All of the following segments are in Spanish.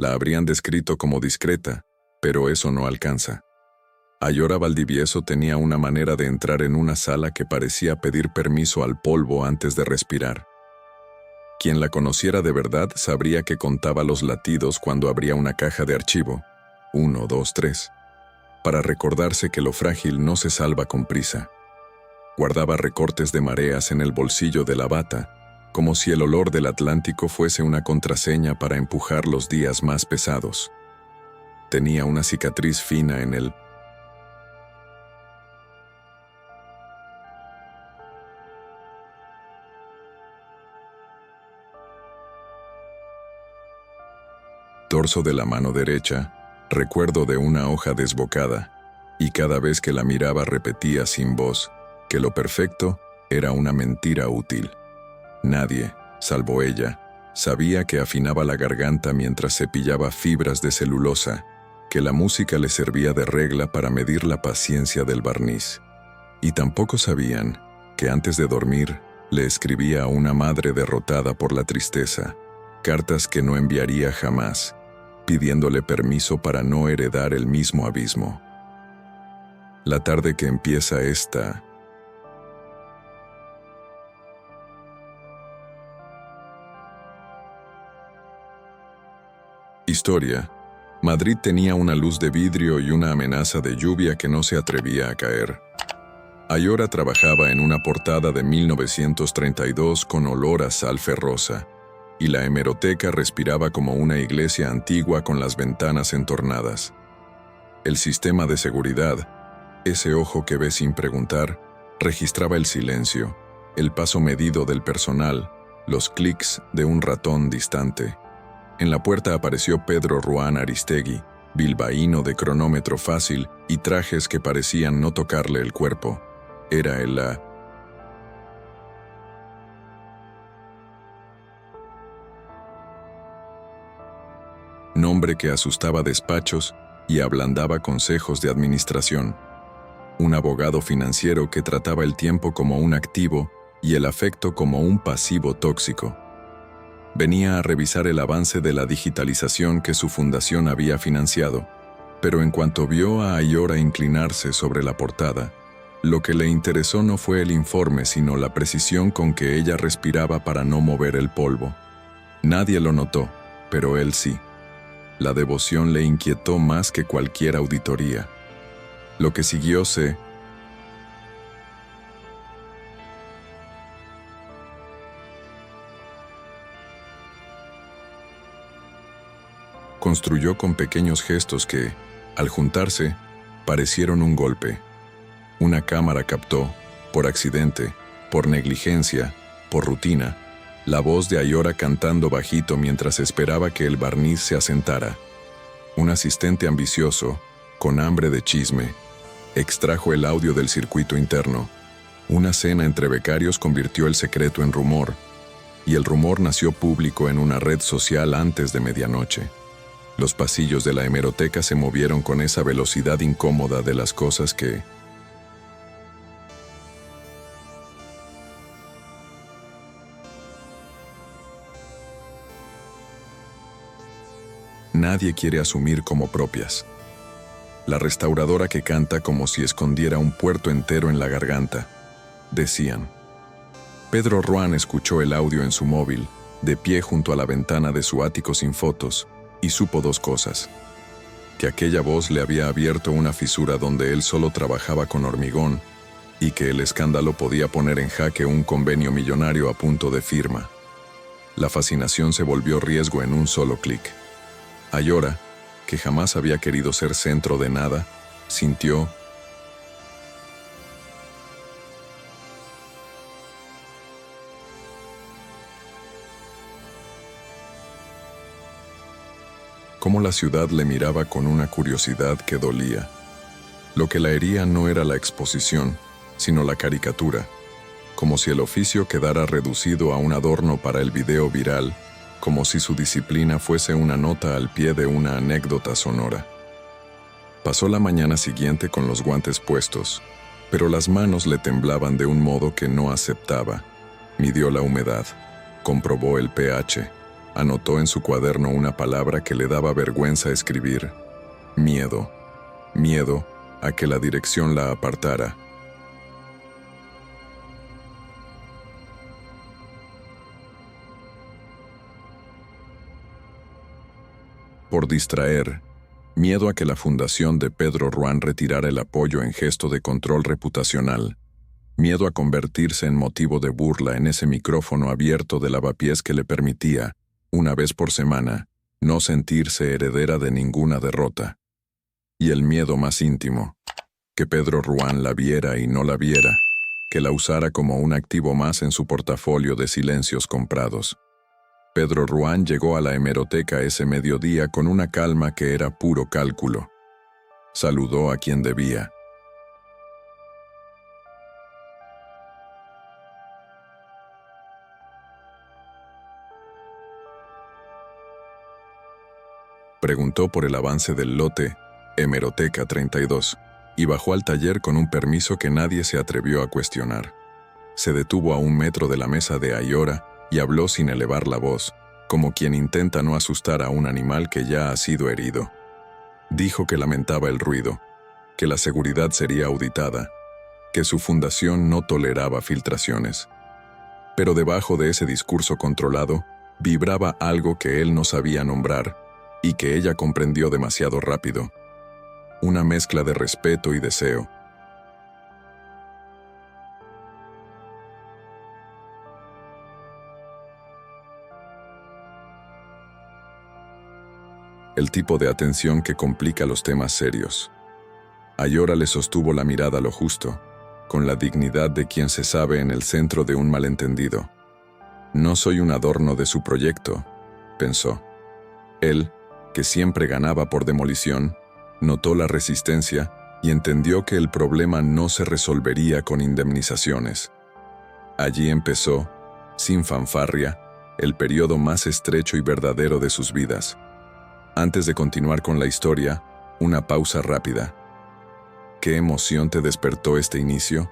La habrían descrito como discreta, pero eso no alcanza. Ayora Valdivieso tenía una manera de entrar en una sala que parecía pedir permiso al polvo antes de respirar. Quien la conociera de verdad sabría que contaba los latidos cuando abría una caja de archivo, 1, 2, 3, para recordarse que lo frágil no se salva con prisa. Guardaba recortes de mareas en el bolsillo de la bata, como si el olor del Atlántico fuese una contraseña para empujar los días más pesados. Tenía una cicatriz fina en el torso de la mano derecha, recuerdo de una hoja desbocada, y cada vez que la miraba repetía sin voz que lo perfecto era una mentira útil. Nadie, salvo ella, sabía que afinaba la garganta mientras cepillaba fibras de celulosa, que la música le servía de regla para medir la paciencia del barniz. Y tampoco sabían que antes de dormir le escribía a una madre derrotada por la tristeza, cartas que no enviaría jamás, pidiéndole permiso para no heredar el mismo abismo. La tarde que empieza esta historia, Madrid tenía una luz de vidrio y una amenaza de lluvia que no se atrevía a caer. Ayora trabajaba en una portada de 1932 con olor a sal ferrosa, y la hemeroteca respiraba como una iglesia antigua con las ventanas entornadas. El sistema de seguridad, ese ojo que ve sin preguntar, registraba el silencio, el paso medido del personal, los clics de un ratón distante. En la puerta apareció Pedro Ruán Aristegui, bilbaíno de cronómetro fácil y trajes que parecían no tocarle el cuerpo. Era el nombre que asustaba despachos y ablandaba consejos de administración. Un abogado financiero que trataba el tiempo como un activo y el afecto como un pasivo tóxico. Venía a revisar el avance de la digitalización que su fundación había financiado, pero en cuanto vio a Ayora inclinarse sobre la portada, lo que le interesó no fue el informe sino la precisión con que ella respiraba para no mover el polvo. Nadie lo notó, pero él sí. La devoción le inquietó más que cualquier auditoría. Lo que siguió se construyó con pequeños gestos que, al juntarse, parecieron un golpe. Una cámara captó, por accidente, por negligencia, por rutina, la voz de Ayora cantando bajito mientras esperaba que el barniz se asentara. Un asistente ambicioso, con hambre de chisme, extrajo el audio del circuito interno. Una cena entre becarios convirtió el secreto en rumor, y el rumor nació público en una red social antes de medianoche. Los pasillos de la hemeroteca se movieron con esa velocidad incómoda de las cosas que nadie quiere asumir como propias. La restauradora que canta como si escondiera un puerto entero en la garganta, decían. Pedro Ruán escuchó el audio en su móvil, de pie junto a la ventana de su ático sin fotos, y supo dos cosas. Que aquella voz le había abierto una fisura donde él solo trabajaba con hormigón, y que el escándalo podía poner en jaque un convenio millonario a punto de firma. La fascinación se volvió riesgo en un solo clic. Ayora, que jamás había querido ser centro de nada, sintió cómo la ciudad le miraba con una curiosidad que dolía. Lo que la hería no era la exposición, sino la caricatura, como si el oficio quedara reducido a un adorno para el video viral, como si su disciplina fuese una nota al pie de una anécdota sonora. Pasó la mañana siguiente con los guantes puestos, pero las manos le temblaban de un modo que no aceptaba. Midió la humedad, comprobó el pH, Anotó en su cuaderno una palabra que le daba vergüenza escribir: miedo. Miedo a que la dirección la apartara. Por distraer, miedo a que la fundación de Pedro Ruán retirara el apoyo en gesto de control reputacional, miedo a convertirse en motivo de burla en ese micrófono abierto de lavapiés que le permitía, una vez por semana, no sentirse heredera de ninguna derrota. Y el miedo más íntimo, que Pedro Ruán la viera y no la viera, que la usara como un activo más en su portafolio de silencios comprados. Pedro Ruán llegó a la hemeroteca ese mediodía con una calma que era puro cálculo. Saludó a quien debía. Preguntó por el avance del lote, Hemeroteca 32, y bajó al taller con un permiso que nadie se atrevió a cuestionar. Se detuvo a 1 metro de la mesa de Ayora y habló sin elevar la voz, como quien intenta no asustar a un animal que ya ha sido herido. Dijo que lamentaba el ruido, que la seguridad sería auditada, que su fundación no toleraba filtraciones. Pero debajo de ese discurso controlado, vibraba algo que él no sabía nombrar y que ella comprendió demasiado rápido. Una mezcla de respeto y deseo. El tipo de atención que complica los temas serios. Ayora le sostuvo la mirada a lo justo, con la dignidad de quien se sabe en el centro de un malentendido. No soy un adorno de su proyecto, pensó. Él, que siempre ganaba por demolición, notó la resistencia y entendió que el problema no se resolvería con indemnizaciones. Allí empezó, sin fanfarria, el periodo más estrecho y verdadero de sus vidas. Antes de continuar con la historia, una pausa rápida. ¿Qué emoción te despertó este inicio?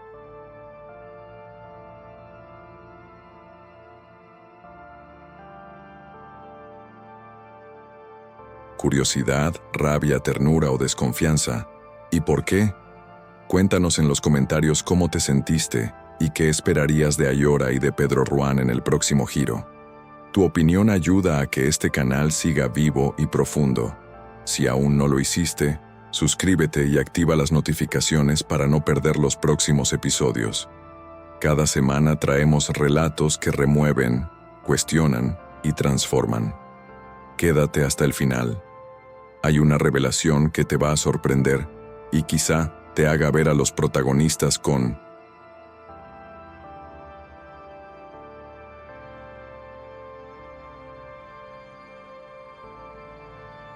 ¿Curiosidad, rabia, ternura o desconfianza? ¿Y por qué? Cuéntanos en los comentarios cómo te sentiste y qué esperarías de Ayora y de Pedro Ruán en el próximo giro. Tu opinión ayuda a que este canal siga vivo y profundo. Si aún no lo hiciste, suscríbete y activa las notificaciones para no perder los próximos episodios. Cada semana traemos relatos que remueven, cuestionan y transforman. Quédate hasta el final. Hay una revelación que te va a sorprender y quizá te haga ver a los protagonistas con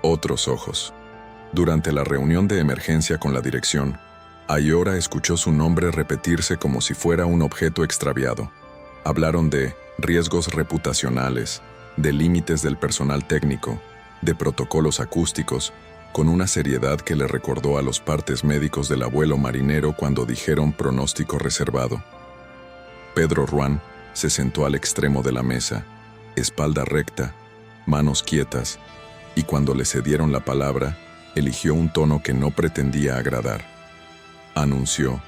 otros ojos. Durante la reunión de emergencia con la dirección, Ayora escuchó su nombre repetirse como si fuera un objeto extraviado. Hablaron de riesgos reputacionales, de límites del personal técnico, de protocolos acústicos, con una seriedad que le recordó a los partes médicos del abuelo marinero cuando dijeron pronóstico reservado. Pedro Ruán se sentó al extremo de la mesa, espalda recta, manos quietas, y cuando le cedieron la palabra, eligió un tono que no pretendía agradar. Anunció: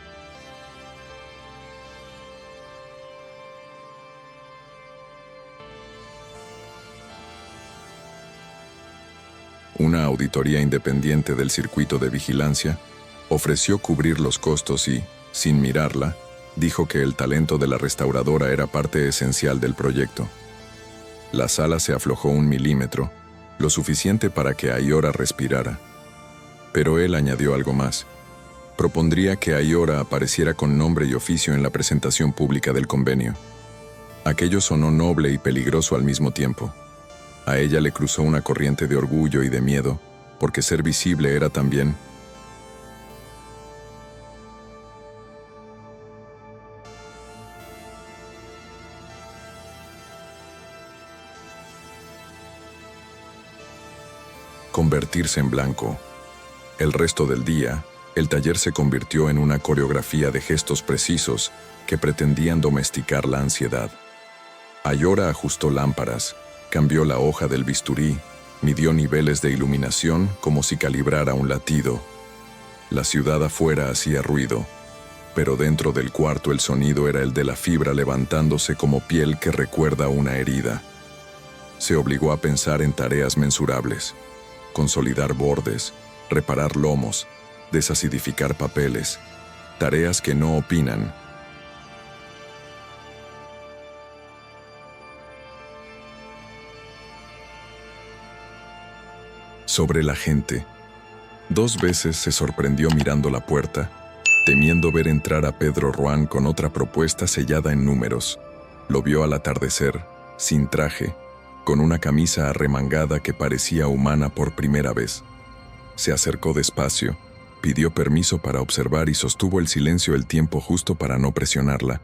una auditoría independiente del circuito de vigilancia ofreció cubrir los costos y, sin mirarla, dijo que el talento de la restauradora era parte esencial del proyecto. La sala se aflojó 1 milímetro, lo suficiente para que Ayora respirara. Pero él añadió algo más. Propondría que Ayora apareciera con nombre y oficio en la presentación pública del convenio. Aquello sonó noble y peligroso al mismo tiempo. A ella le cruzó una corriente de orgullo y de miedo, porque ser visible era también convertirse en blanco. El resto del día, el taller se convirtió en una coreografía de gestos precisos que pretendían domesticar la ansiedad. Ayora ajustó lámparas, Cambió la hoja del bisturí, midió niveles de iluminación como si calibrara un latido. La ciudad afuera hacía ruido, pero dentro del cuarto el sonido era el de la fibra levantándose como piel que recuerda una herida. Se obligó a pensar en tareas mensurables: consolidar bordes, reparar lomos, desacidificar papeles, tareas que no opinan. Sobre la gente. 2 veces se sorprendió mirando la puerta, temiendo ver entrar a Pedro Ruán con otra propuesta sellada en números. Lo vio al atardecer, sin traje, con una camisa arremangada que parecía humana por primera vez. Se acercó despacio, pidió permiso para observar y sostuvo el silencio el tiempo justo para no presionarla.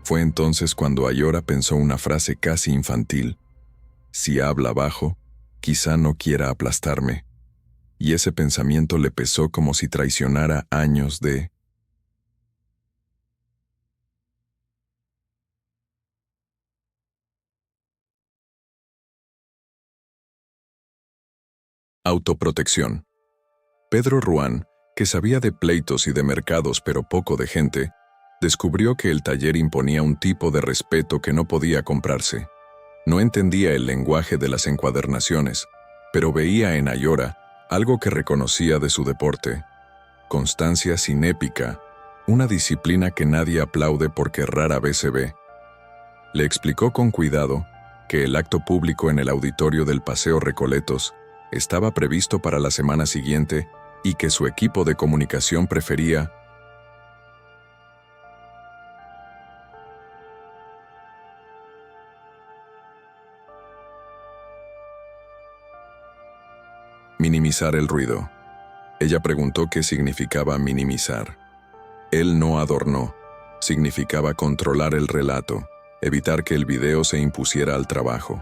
Fue entonces cuando Ayora pensó una frase casi infantil: si habla bajo, quizá no quiera aplastarme. Y ese pensamiento le pesó como si traicionara años de autoprotección. Pedro Ruán, que sabía de pleitos y de mercados pero poco de gente, descubrió que el taller imponía un tipo de respeto que no podía comprarse. No entendía el lenguaje de las encuadernaciones, pero veía en Ayora algo que reconocía de su deporte: constancia sin épica, una disciplina que nadie aplaude porque rara vez se ve. Le explicó con cuidado que el acto público en el auditorio del Paseo Recoletos estaba previsto para la semana siguiente y que su equipo de comunicación prefería minimizar el ruido. Ella preguntó qué significaba minimizar. Él no adornó. Significaba controlar el relato, evitar que el video se impusiera al trabajo.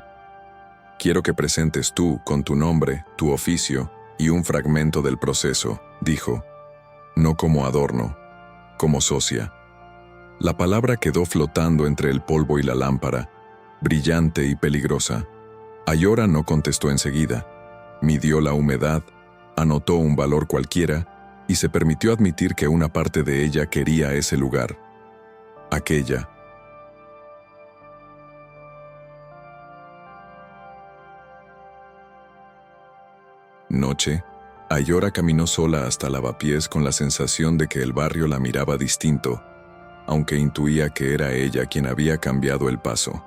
Quiero que presentes tú, con tu nombre, tu oficio y un fragmento del proceso, dijo. No como adorno, como socia. La palabra quedó flotando entre el polvo y la lámpara, brillante y peligrosa. Ayora no contestó enseguida. Midió la humedad, anotó un valor cualquiera y se permitió admitir que una parte de ella quería ese lugar. Aquella. Noche, Ayora caminó sola hasta Lavapiés con la sensación de que el barrio la miraba distinto, aunque intuía que era ella quien había cambiado el paso.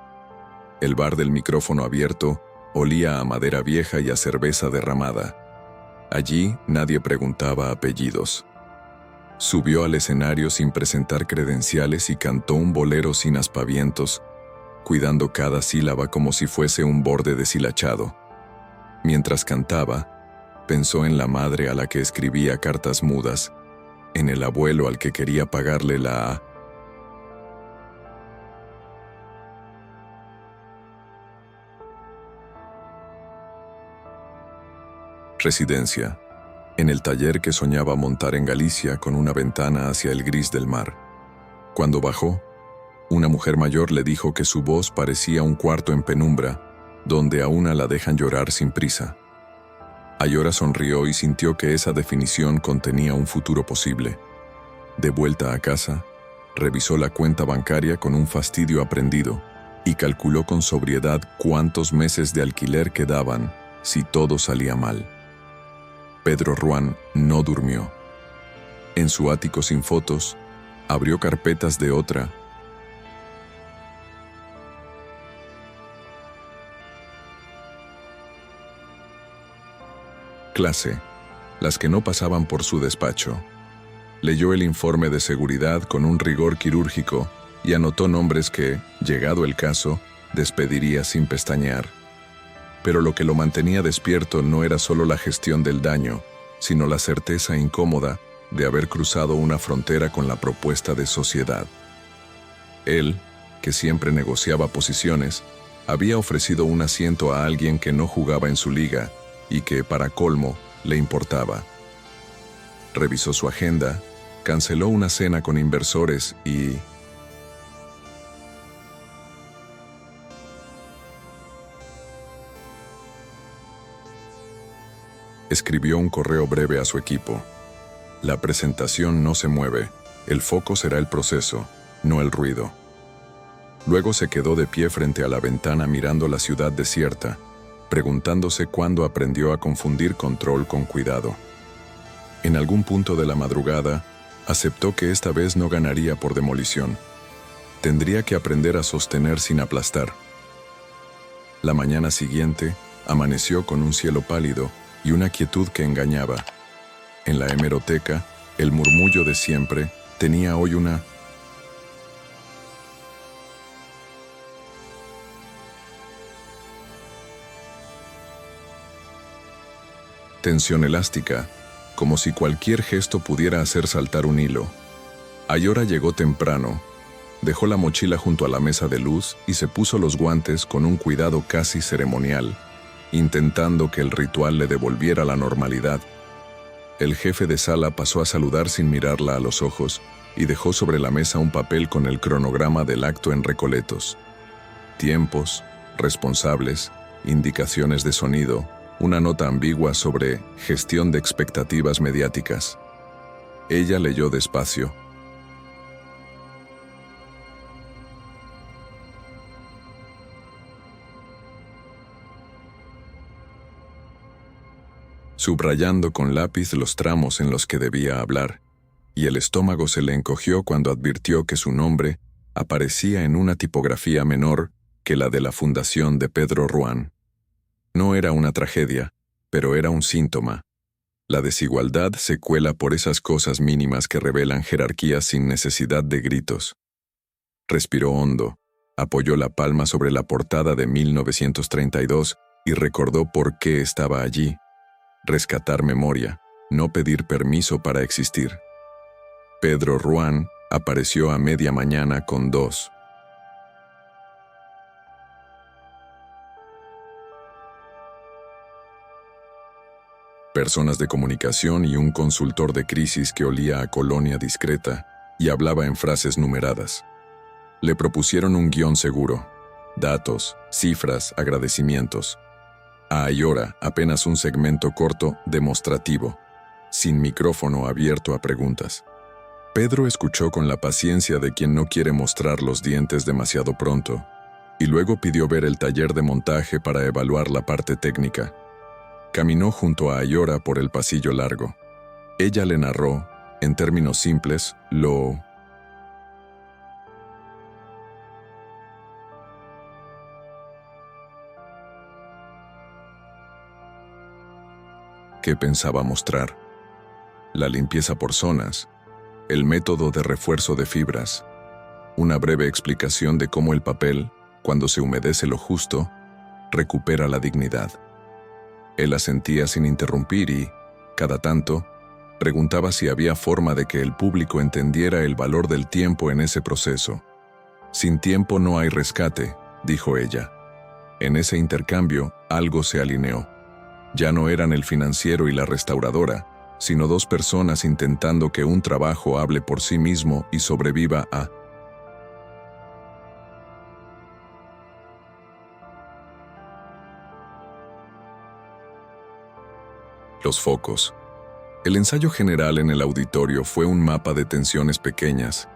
El bar del micrófono abierto olía a madera vieja y a cerveza derramada. Allí nadie preguntaba apellidos. Subió al escenario sin presentar credenciales y cantó un bolero sin aspavientos, cuidando cada sílaba como si fuese un borde deshilachado. Mientras cantaba, pensó en la madre a la que escribía cartas mudas, en el abuelo al que quería pagarle la residencia, en el taller que soñaba montar en Galicia con una ventana hacia el gris del mar. Cuando bajó, una mujer mayor le dijo que su voz parecía un cuarto en penumbra, donde a una la dejan llorar sin prisa. Ayora sonrió y sintió que esa definición contenía un futuro posible. De vuelta a casa, revisó la cuenta bancaria con un fastidio aprendido y calculó con sobriedad cuántos meses de alquiler quedaban si todo salía mal. Pedro Ruán no durmió. En su ático sin fotos, abrió carpetas de otra. Clase, las que no pasaban por su despacho. Leyó el informe de seguridad con un rigor quirúrgico y anotó nombres que, llegado el caso, despediría sin pestañear. Pero lo que lo mantenía despierto no era solo la gestión del daño, sino la certeza incómoda de haber cruzado una frontera con la propuesta de sociedad. Él, que siempre negociaba posiciones, había ofrecido un asiento a alguien que no jugaba en su liga y que, para colmo, le importaba. Revisó su agenda, canceló una cena con inversores y escribió un correo breve a su equipo. La presentación no se mueve, el foco será el proceso, no el ruido. Luego se quedó de pie frente a la ventana mirando la ciudad desierta, preguntándose cuándo aprendió a confundir control con cuidado. En algún punto de la madrugada, aceptó que esta vez no ganaría por demolición. Tendría que aprender a sostener sin aplastar. La mañana siguiente, amaneció con un cielo pálido y una quietud que engañaba. En la hemeroteca, el murmullo de siempre tenía hoy una tensión elástica, como si cualquier gesto pudiera hacer saltar un hilo. Ayora llegó temprano, dejó la mochila junto a la mesa de luz y se puso los guantes con un cuidado casi ceremonial, intentando que el ritual le devolviera la normalidad. El jefe de sala pasó a saludar sin mirarla a los ojos y dejó sobre la mesa un papel con el cronograma del acto en recoletos. Tiempos, responsables, indicaciones de sonido, una nota ambigua sobre gestión de expectativas mediáticas. Ella leyó despacio. Subrayando con lápiz los tramos en los que debía hablar, y el estómago se le encogió cuando advirtió que su nombre aparecía en una tipografía menor que la de la fundación de Pedro Ruán. No era una tragedia, pero era un síntoma. La desigualdad se cuela por esas cosas mínimas que revelan jerarquías sin necesidad de gritos. Respiró hondo, apoyó la palma sobre la portada de 1932 y recordó por qué estaba allí. Rescatar memoria, no pedir permiso para existir. Pedro Ruán apareció a media mañana con 2 personas de comunicación y un consultor de crisis que olía a colonia discreta y hablaba en frases numeradas. Le propusieron un guión seguro, datos, cifras, agradecimientos. A Ayora apenas un segmento corto, demostrativo, sin micrófono abierto a preguntas. Pedro escuchó con la paciencia de quien no quiere mostrar los dientes demasiado pronto, y luego pidió ver el taller de montaje para evaluar la parte técnica. Caminó junto a Ayora por el pasillo largo. Ella le narró, en términos simples, lo que pensaba mostrar. La limpieza por zonas, el método de refuerzo de fibras, una breve explicación de cómo el papel, cuando se humedece lo justo, recupera la dignidad. Él asentía sin interrumpir y, cada tanto, preguntaba si había forma de que el público entendiera el valor del tiempo en ese proceso. Sin tiempo no hay rescate, dijo ella. En ese intercambio, algo se alineó. Ya no eran el financiero y la restauradora, sino 2 personas intentando que un trabajo hable por sí mismo y sobreviva a los focos. El ensayo general en el auditorio fue un mapa de tensiones pequeñas.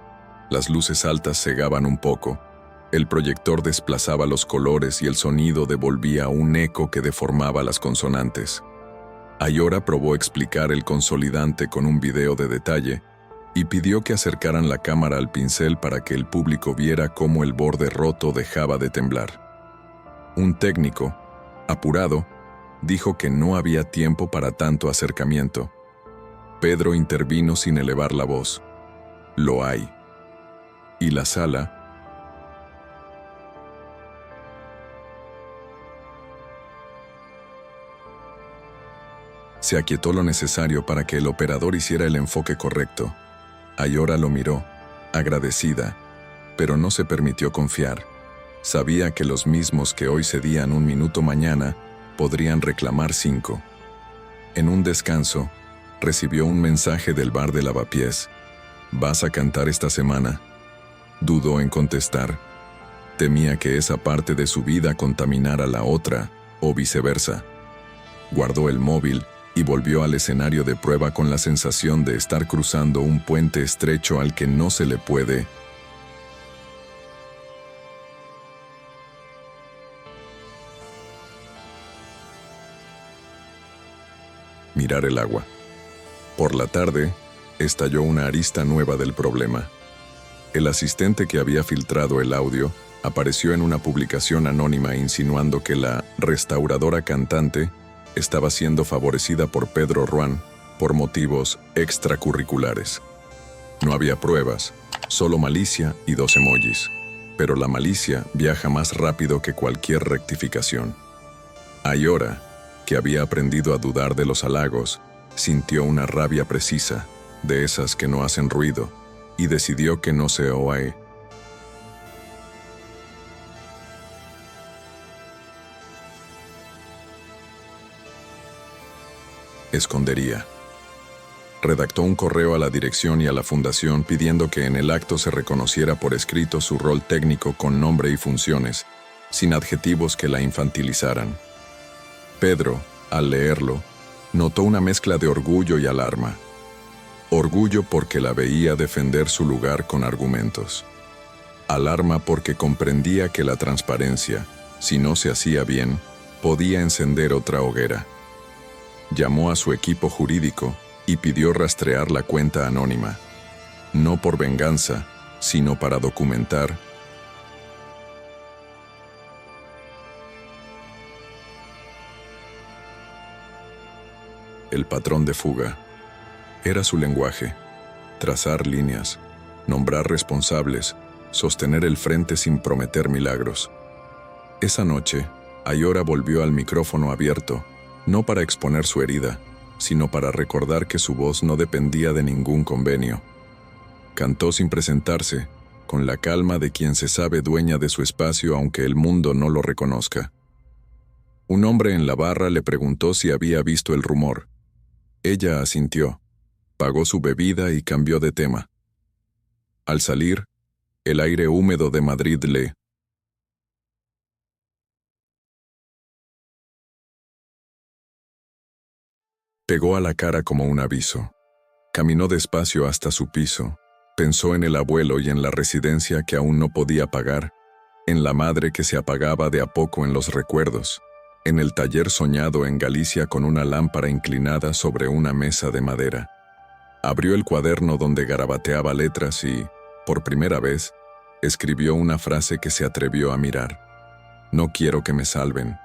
Las luces altas cegaban un poco. El proyector desplazaba los colores y el sonido devolvía un eco que deformaba las consonantes. Ayora probó explicar el consolidante con un video de detalle y pidió que acercaran la cámara al pincel para que el público viera cómo el borde roto dejaba de temblar. Un técnico, apurado, dijo que no había tiempo para tanto acercamiento. Pedro intervino sin elevar la voz. Lo hay. Y la sala se aquietó lo necesario para que el operador hiciera el enfoque correcto. Ayora lo miró, agradecida, pero no se permitió confiar. Sabía que los mismos que hoy cedían 1 minuto mañana podrían reclamar 5. En un descanso, recibió un mensaje del bar de Lavapiés. ¿Vas a cantar esta semana? Dudó en contestar. Temía que esa parte de su vida contaminara la otra, o viceversa. Guardó el móvil y volvió al escenario de prueba con la sensación de estar cruzando un puente estrecho al que no se le puede mirar el agua. Por la tarde, estalló una arista nueva del problema. El asistente que había filtrado el audio apareció en una publicación anónima insinuando que la restauradora cantante estaba siendo favorecida por Pedro Ruán por motivos extracurriculares. No había pruebas, solo malicia y 2 emojis. Pero la malicia viaja más rápido que cualquier rectificación. Ayora, que había aprendido a dudar de los halagos, sintió una rabia precisa, de esas que no hacen ruido, y decidió que no se oe. Escondería. Redactó un correo a la dirección y a la fundación pidiendo que en el acto se reconociera por escrito su rol técnico con nombre y funciones, sin adjetivos que la infantilizaran. Pedro, al leerlo, notó una mezcla de orgullo y alarma. Orgullo porque la veía defender su lugar con argumentos. Alarma porque comprendía que la transparencia, si no se hacía bien, podía encender otra hoguera. Llamó a su equipo jurídico y pidió rastrear la cuenta anónima, no por venganza, sino para documentar el patrón de fuga. Era su lenguaje: trazar líneas, nombrar responsables, sostener el frente sin prometer milagros. Esa noche, Ayora volvió al micrófono abierto, no para exponer su herida, sino para recordar que su voz no dependía de ningún convenio. Cantó sin presentarse, con la calma de quien se sabe dueña de su espacio aunque el mundo no lo reconozca. Un hombre en la barra le preguntó si había visto el rumor. Ella asintió, pagó su bebida y cambió de tema. Al salir, el aire húmedo de Madrid le pegó a la cara como un aviso. Caminó despacio hasta su piso, pensó en el abuelo y en la residencia que aún no podía pagar, en la madre que se apagaba de a poco en los recuerdos, en el taller soñado en Galicia con una lámpara inclinada sobre una mesa de madera. Abrió el cuaderno donde garabateaba letras y, por primera vez, escribió una frase que se atrevió a mirar. No quiero que me salven.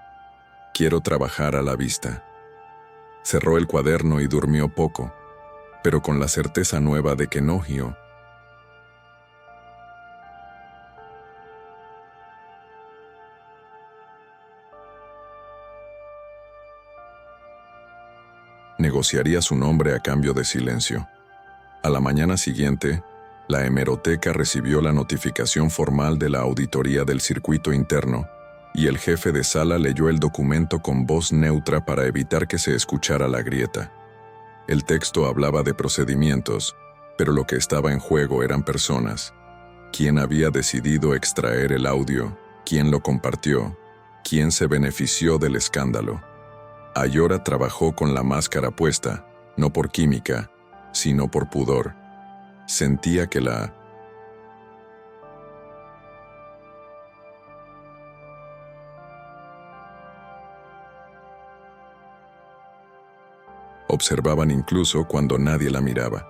Quiero trabajar a la vista. Cerró el cuaderno y durmió poco, pero con la certeza nueva de que Nogio negociaría su nombre a cambio de silencio. A la mañana siguiente, la hemeroteca recibió la notificación formal de la auditoría del circuito interno, y el jefe de sala leyó el documento con voz neutra para evitar que se escuchara la grieta. El texto hablaba de procedimientos, pero lo que estaba en juego eran personas. ¿Quién había decidido extraer el audio? ¿Quién lo compartió? ¿Quién se benefició del escándalo? Ayora trabajó con la máscara puesta, no por química, sino por pudor. Sentía que la observaban incluso cuando nadie la miraba.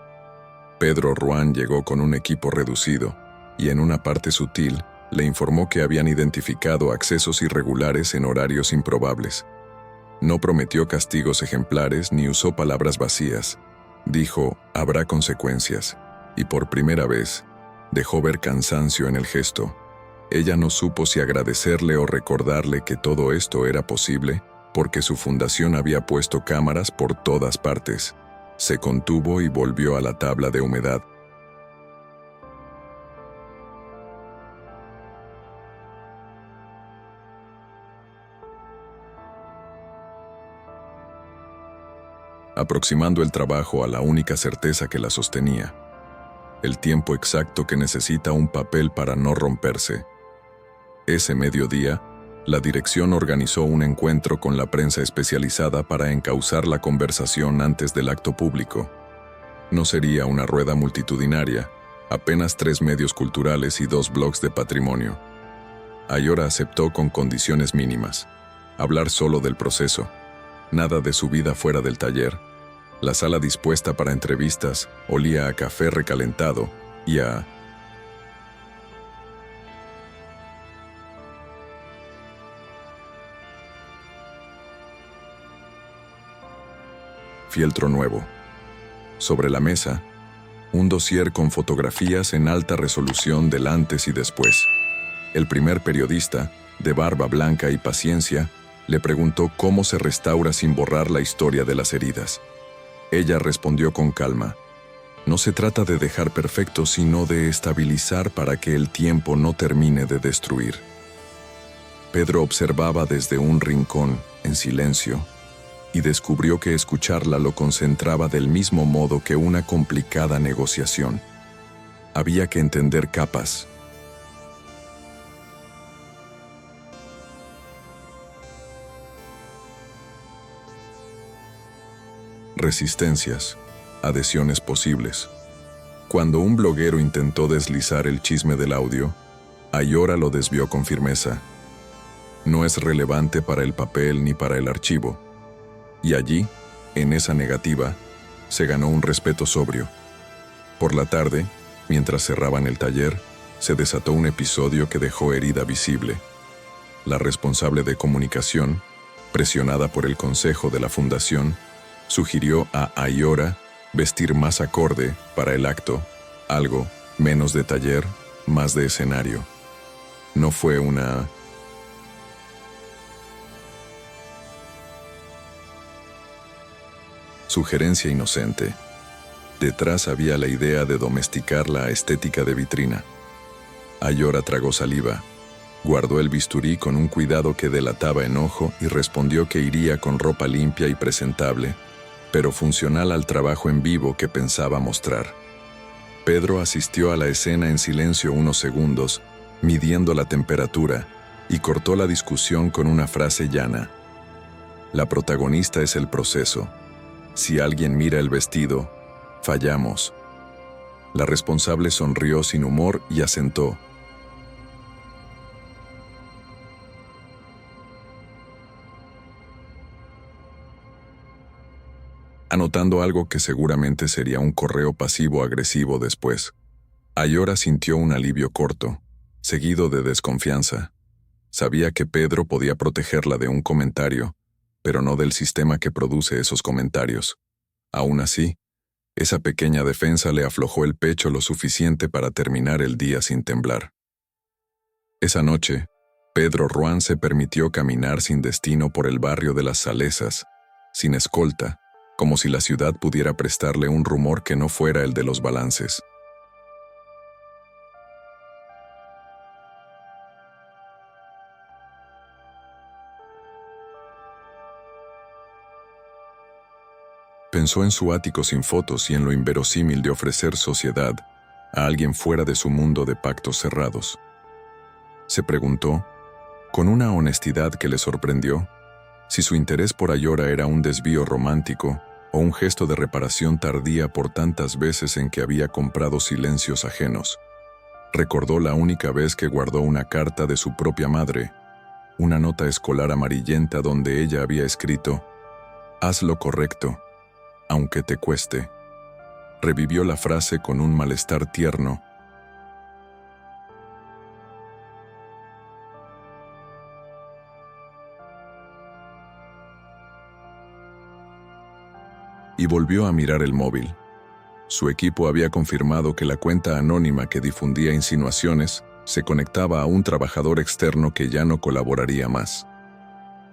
Pedro Ruán llegó con un equipo reducido y en una parte sutil le informó que habían identificado accesos irregulares en horarios improbables. No prometió castigos ejemplares ni usó palabras vacías. Dijo, habrá consecuencias, y por primera vez dejó ver cansancio en el gesto. Ella no supo si agradecerle o recordarle que todo esto era posible porque su fundación había puesto cámaras por todas partes. Se contuvo y volvió a la tabla de humedad. Aproximando el trabajo a la única certeza que la sostenía, el tiempo exacto que necesita un papel para no romperse. Ese mediodía, La dirección organizó un encuentro con la prensa especializada para encauzar la conversación antes del acto público. No sería una rueda multitudinaria, apenas 3 medios culturales y 2 blogs de patrimonio. Ayora aceptó con condiciones mínimas. Hablar solo del proceso, nada de su vida fuera del taller. La sala dispuesta para entrevistas olía a café recalentado y a fieltro nuevo. Sobre la mesa, un dossier con fotografías en alta resolución del antes y después. El primer periodista, de barba blanca y paciencia, le preguntó cómo se restaura sin borrar la historia de las heridas. Ella respondió con calma: no se trata de dejar perfecto, sino de estabilizar para que el tiempo no termine de destruir. Pedro observaba desde un rincón, en silencio, y descubrió que escucharla lo concentraba del mismo modo que una complicada negociación. Había que entender capas. Resistencias, adhesiones posibles. Cuando un bloguero intentó deslizar el chisme del audio, Ayora lo desvió con firmeza. No es relevante para el papel ni para el archivo. Y allí, en esa negativa, se ganó un respeto sobrio. Por la tarde, mientras cerraban el taller, se desató un episodio que dejó herida visible. La responsable de comunicación, presionada por el consejo de la fundación, sugirió a Ayora vestir más acorde para el acto, algo menos de taller, más de escenario. No fue una sugerencia inocente. Detrás había la idea de domesticar la estética de vitrina. Ayora tragó saliva, guardó el bisturí con un cuidado que delataba enojo y respondió que iría con ropa limpia y presentable, pero funcional al trabajo en vivo que pensaba mostrar. Pedro asistió a la escena en silencio unos segundos, midiendo la temperatura, y cortó la discusión con una frase llana: la protagonista es el proceso. Si alguien mira el vestido, fallamos. La responsable sonrió sin humor y asentó. Anotando algo que seguramente sería un correo pasivo-agresivo después. Ayora sintió un alivio corto, seguido de desconfianza. Sabía que Pedro podía protegerla de un comentario, pero no del sistema que produce esos comentarios. Aún así, esa pequeña defensa le aflojó el pecho lo suficiente para terminar el día sin temblar. Esa noche, Pedro Ruán se permitió caminar sin destino por el barrio de las Salesas, sin escolta, como si la ciudad pudiera prestarle un rumor que no fuera el de los balances. Pensó en su ático sin fotos y en lo inverosímil de ofrecer sociedad a alguien fuera de su mundo de pactos cerrados. Se preguntó, con una honestidad que le sorprendió, si su interés por Ayora era un desvío romántico o un gesto de reparación tardía por tantas veces en que había comprado silencios ajenos. Recordó la única vez que guardó una carta de su propia madre, una nota escolar amarillenta donde ella había escrito: «Haz lo correcto, aunque te cueste». Revivió la frase con un malestar tierno. Y volvió a mirar el móvil. Su equipo había confirmado que la cuenta anónima que difundía insinuaciones se conectaba a un trabajador externo que ya no colaboraría más.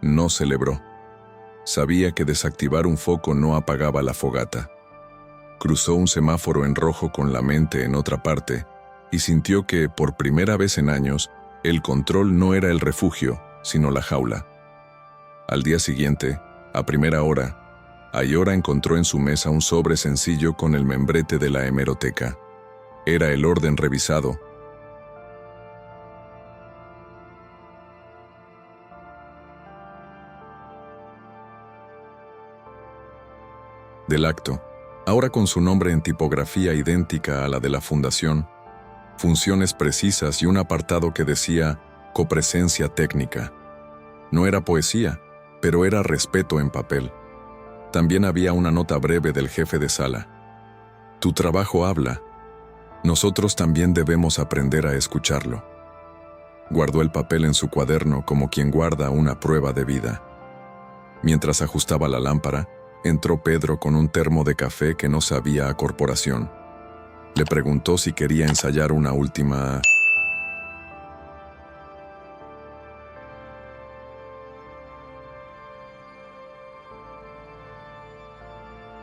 No celebró. Sabía que desactivar un foco no apagaba la fogata. Cruzó un semáforo en rojo con la mente en otra parte y sintió que, por primera vez en años, el control no era el refugio, sino la jaula. Al día siguiente, a primera hora, Ayora encontró en su mesa un sobre sencillo con el membrete de la hemeroteca. Era el orden revisado. del acto, ahora con su nombre en tipografía idéntica a la de la fundación, funciones precisas y un apartado que decía copresencia técnica. No era poesía, pero era respeto en papel. También había una nota breve del jefe de sala. Tu trabajo habla. Nosotros también debemos aprender a escucharlo. Guardó el papel en su cuaderno como quien guarda una prueba de vida. Mientras ajustaba la lámpara, entró Pedro con un termo de café que no sabía a corporación. Le preguntó si quería ensayar una última...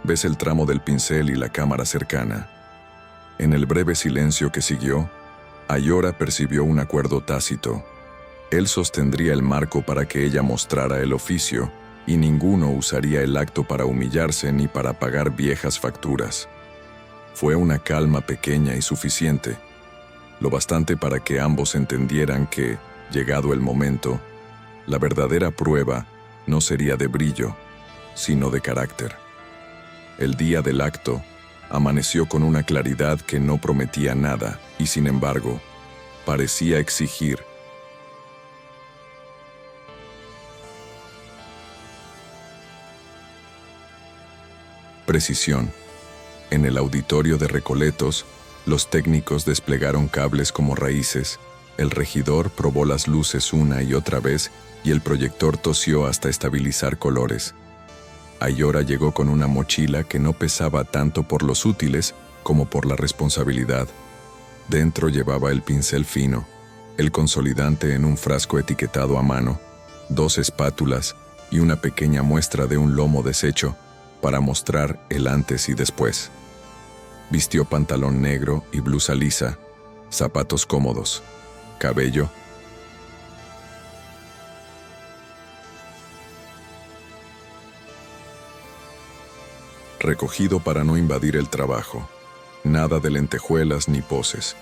Ves el tramo del pincel y la cámara cercana. En el breve silencio que siguió, Ayora percibió un acuerdo tácito. Él sostendría el marco para que ella mostrara el oficio, y ninguno usaría el acto para humillarse ni para pagar viejas facturas. Fue una calma pequeña y suficiente, lo bastante para que ambos entendieran que, llegado el momento, la verdadera prueba no sería de brillo, sino de carácter. El día del acto amaneció con una claridad que no prometía nada y, sin embargo, parecía exigir. Precisión. En el auditorio de Recoletos, los técnicos desplegaron cables como raíces, el regidor probó las luces una y otra vez y el proyector tosió hasta estabilizar colores. Ayora llegó con una mochila que no pesaba tanto por los útiles como por la responsabilidad. Dentro llevaba el pincel fino, el consolidante en un frasco etiquetado a mano, 2 espátulas y una pequeña muestra de un lomo deshecho para mostrar el antes y después. Vistió pantalón negro y blusa lisa, zapatos cómodos, cabello recogido para no invadir el trabajo. Nada de lentejuelas ni poses.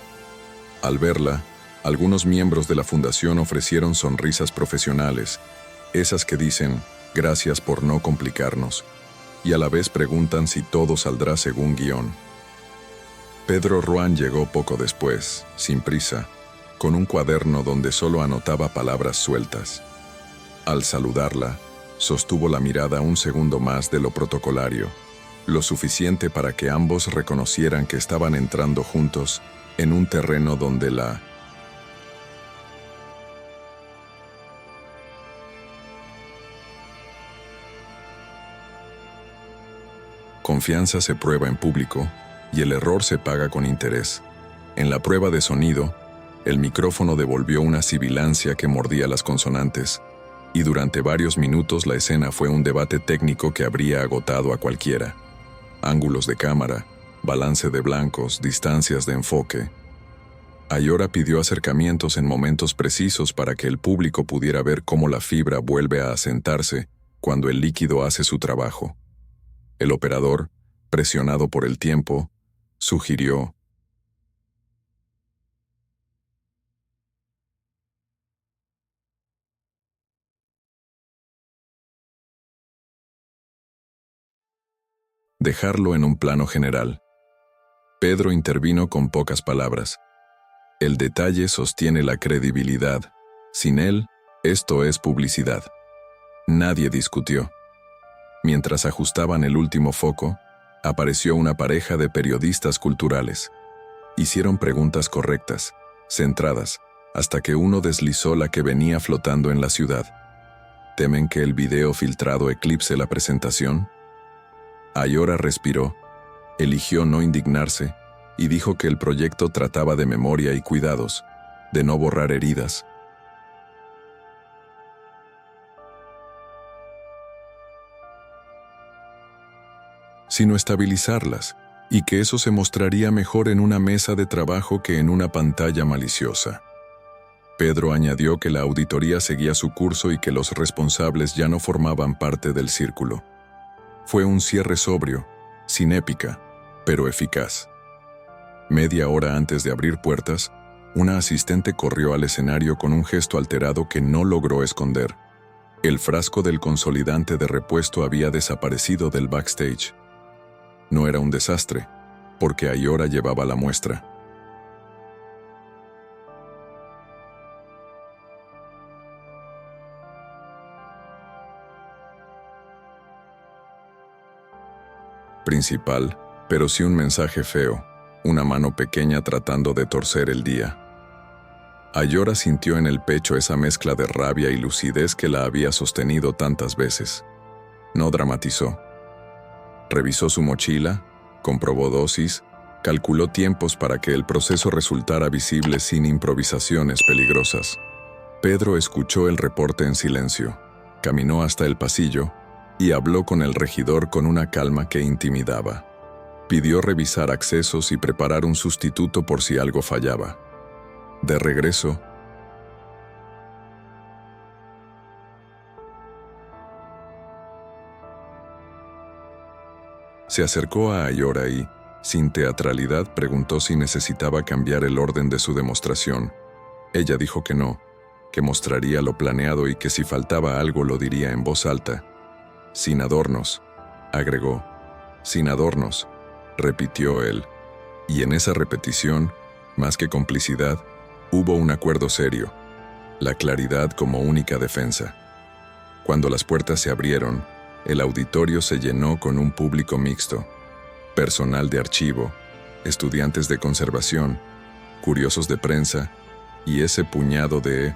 Al verla, algunos miembros de la fundación ofrecieron sonrisas profesionales, esas que dicen, gracias por no complicarnos, y a la vez preguntan si todo saldrá según guión. Pedro Ruán llegó poco después, sin prisa, con un cuaderno donde solo anotaba palabras sueltas. Al saludarla, sostuvo la mirada un segundo más de lo protocolario, lo suficiente para que ambos reconocieran que estaban entrando juntos en un terreno donde la confianza se prueba en público y el error se paga con interés. En la prueba de sonido, el micrófono devolvió una sibilancia que mordía las consonantes, y durante varios minutos la escena fue un debate técnico que habría agotado a cualquiera. Ángulos de cámara, balance de blancos, distancias de enfoque. Ayora pidió acercamientos en momentos precisos para que el público pudiera ver cómo la fibra vuelve a asentarse cuando el líquido hace su trabajo. El operador, presionado por el tiempo, sugirió: dejarlo en un plano general. Pedro intervino con pocas palabras. El detalle sostiene la credibilidad. Sin él, esto es publicidad. Nadie discutió. Mientras ajustaban el último foco, apareció una pareja de periodistas culturales. Hicieron preguntas correctas, centradas, hasta que uno deslizó la que venía flotando en la ciudad. ¿Temen que el video filtrado eclipse la presentación? Ayora respiró, eligió no indignarse y dijo que el proyecto trataba de memoria y cuidados, de no borrar heridas. Sino estabilizarlas, y que eso se mostraría mejor en una mesa de trabajo que en una pantalla maliciosa. Pedro añadió que la auditoría seguía su curso y que los responsables ya no formaban parte del círculo. Fue un cierre sobrio, sin épica, pero eficaz. Media hora antes de abrir puertas, una asistente corrió al escenario con un gesto alterado que no logró esconder. El frasco del consolidante de repuesto había desaparecido del backstage. No era un desastre, porque Ayora llevaba la muestra. Principal, pero sí un mensaje feo, una mano pequeña tratando de torcer el día. Ayora sintió en el pecho esa mezcla de rabia y lucidez que la había sostenido tantas veces. No dramatizó. Revisó su mochila, comprobó dosis, calculó tiempos para que el proceso resultara visible sin improvisaciones peligrosas. Pedro escuchó el reporte en silencio, caminó hasta el pasillo y habló con el regidor con una calma que intimidaba. Pidió revisar accesos y preparar un sustituto por si algo fallaba. De regreso, se acercó a Ayora y, sin teatralidad, preguntó si necesitaba cambiar el orden de su demostración. Ella dijo que no, que mostraría lo planeado y que si faltaba algo lo diría en voz alta. Sin adornos, agregó. Sin adornos, repitió él. Y en esa repetición, más que complicidad, hubo un acuerdo serio, la claridad como única defensa. Cuando las puertas se abrieron, el auditorio se llenó con un público mixto, personal de archivo, estudiantes de conservación, curiosos de prensa y ese puñado de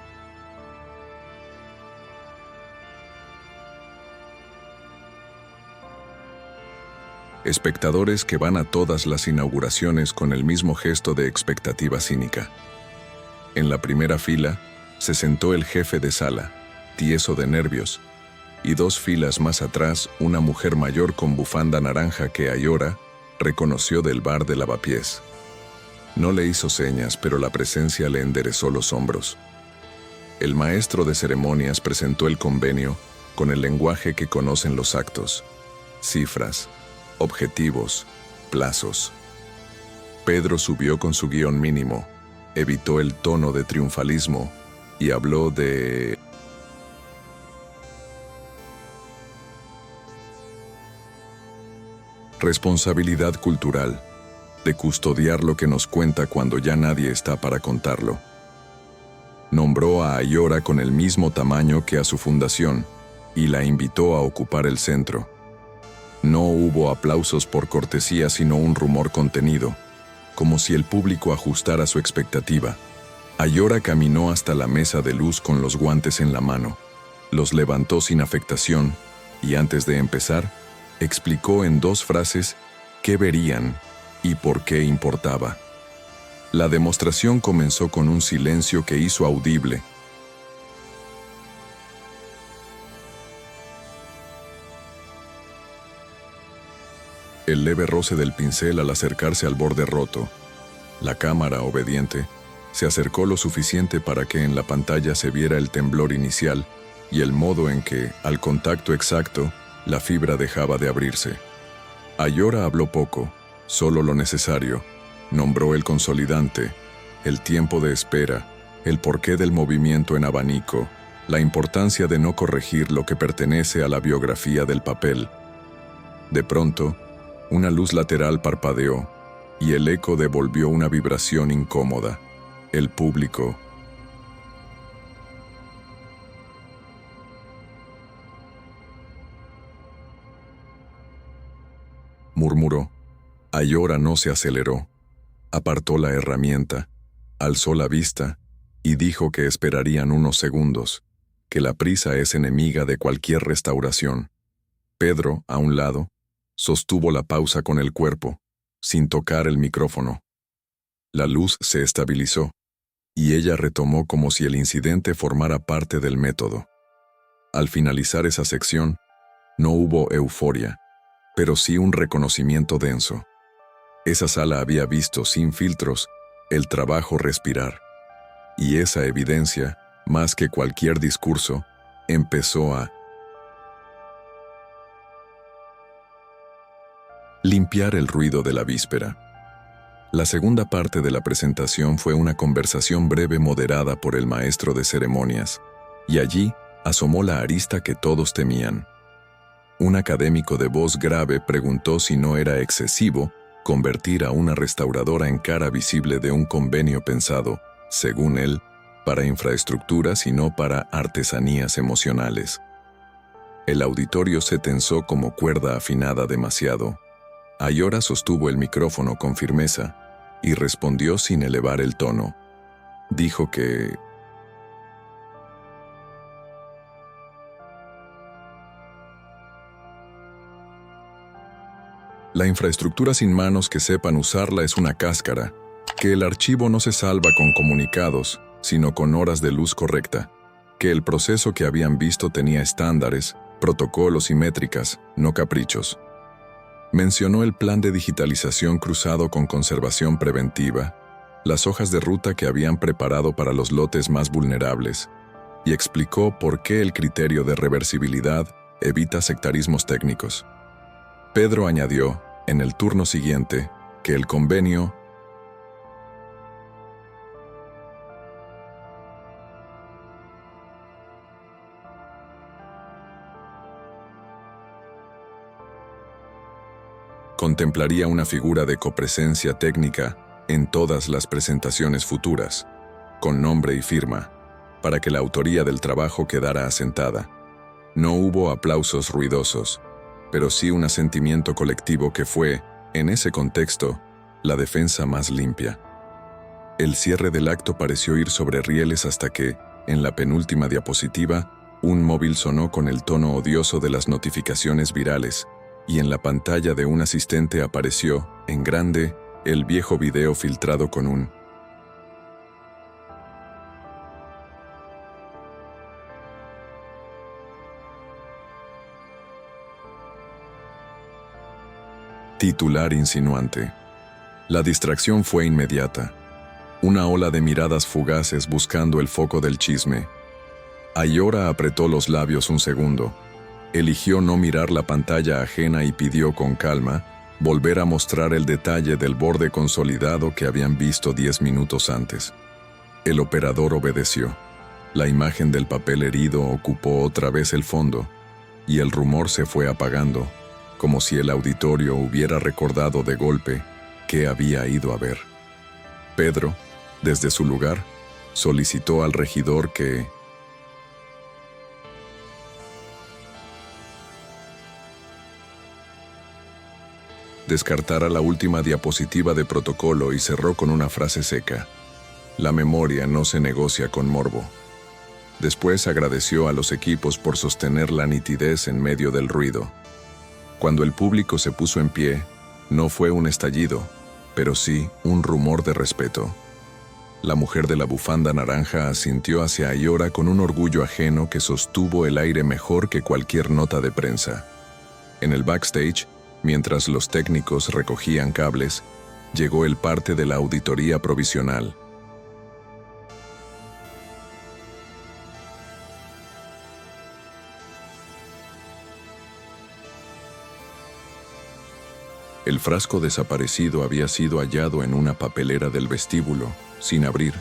espectadores que van a todas las inauguraciones con el mismo gesto de expectativa cínica. En la primera fila se sentó el jefe de sala, tieso de nervios, y 2 filas más atrás una mujer mayor con bufanda naranja que Ayora reconoció del bar de lavapiés. No le hizo señas, pero la presencia le enderezó los hombros. El maestro de ceremonias presentó el convenio con el lenguaje que conocen los actos: cifras, objetivos, plazos. Pedro subió con su guión mínimo, evitó el tono de triunfalismo y habló de responsabilidad cultural, de custodiar lo que nos cuenta cuando ya nadie está para contarlo. Nombró a Ayora con el mismo tamaño que a su fundación y la invitó a ocupar el centro. No hubo aplausos por cortesía, sino un rumor contenido, como si el público ajustara su expectativa. Ayora caminó hasta la mesa de luz con los guantes en la mano, los levantó sin afectación y antes de empezar, explicó en 2 frases qué verían y por qué importaba. La demostración comenzó con un silencio que hizo audible el leve roce del pincel al acercarse al borde roto. La cámara, obediente, se acercó lo suficiente para que en la pantalla se viera el temblor inicial y el modo en que, al contacto exacto, la fibra dejaba de abrirse. Ayora habló poco, solo lo necesario. Nombró el consolidante, el tiempo de espera, el porqué del movimiento en abanico, la importancia de no corregir lo que pertenece a la biografía del papel. De pronto, una luz lateral parpadeó y el eco devolvió una vibración incómoda. El público murmuró. Ayora no se aceleró. Apartó la herramienta, alzó la vista y dijo que esperarían unos segundos, que la prisa es enemiga de cualquier restauración. Pedro, a un lado, sostuvo la pausa con el cuerpo, sin tocar el micrófono. La luz se estabilizó, y ella retomó como si el incidente formara parte del método. Al finalizar esa sección, no hubo euforia, pero sí un reconocimiento denso. Esa sala había visto, sin filtros, el trabajo respirar. Y esa evidencia, más que cualquier discurso, empezó a limpiar el ruido de la víspera. La segunda parte de la presentación fue una conversación breve moderada por el maestro de ceremonias, y allí asomó la arista que todos temían. Un académico de voz grave preguntó si no era excesivo convertir a una restauradora en cara visible de un convenio pensado, según él, para infraestructuras y no para artesanías emocionales. El auditorio se tensó como cuerda afinada demasiado. Ayora sostuvo el micrófono con firmeza y respondió sin elevar el tono. Dijo que la infraestructura sin manos que sepan usarla es una cáscara, que el archivo no se salva con comunicados, sino con horas de luz correcta, que el proceso que habían visto tenía estándares, protocolos y métricas, no caprichos. Mencionó el plan de digitalización cruzado con conservación preventiva, las hojas de ruta que habían preparado para los lotes más vulnerables, y explicó por qué el criterio de reversibilidad evita sectarismos técnicos. Pedro añadió, en el turno siguiente, que el convenio contemplaría una figura de copresencia técnica en todas las presentaciones futuras, con nombre y firma, para que la autoría del trabajo quedara asentada. No hubo aplausos ruidosos, pero sí un asentimiento colectivo que fue, en ese contexto, la defensa más limpia. El cierre del acto pareció ir sobre rieles hasta que, en la penúltima diapositiva, un móvil sonó con el tono odioso de las notificaciones virales, y en la pantalla de un asistente apareció, en grande, el viejo video filtrado con un titular insinuante. La distracción fue inmediata. Una ola de miradas fugaces buscando el foco del chisme. Ayora apretó los labios un segundo. Eligió no mirar la pantalla ajena y pidió con calma volver a mostrar el detalle del borde consolidado que habían visto 10 minutos antes. El operador obedeció. La imagen del papel herido ocupó otra vez el fondo, y el rumor se fue apagando, como si el auditorio hubiera recordado de golpe qué había ido a ver. Pedro, desde su lugar, solicitó al regidor que descartara la última diapositiva de protocolo y cerró con una frase seca. La memoria no se negocia con morbo. Después agradeció a los equipos por sostener la nitidez en medio del ruido. Cuando el público se puso en pie, no fue un estallido, pero sí un rumor de respeto. La mujer de la bufanda naranja asintió hacia Ayora con un orgullo ajeno que sostuvo el aire mejor que cualquier nota de prensa. En el backstage, mientras los técnicos recogían cables, llegó el parte de la auditoría provisional. El frasco desaparecido había sido hallado en una papelera del vestíbulo, sin abrir,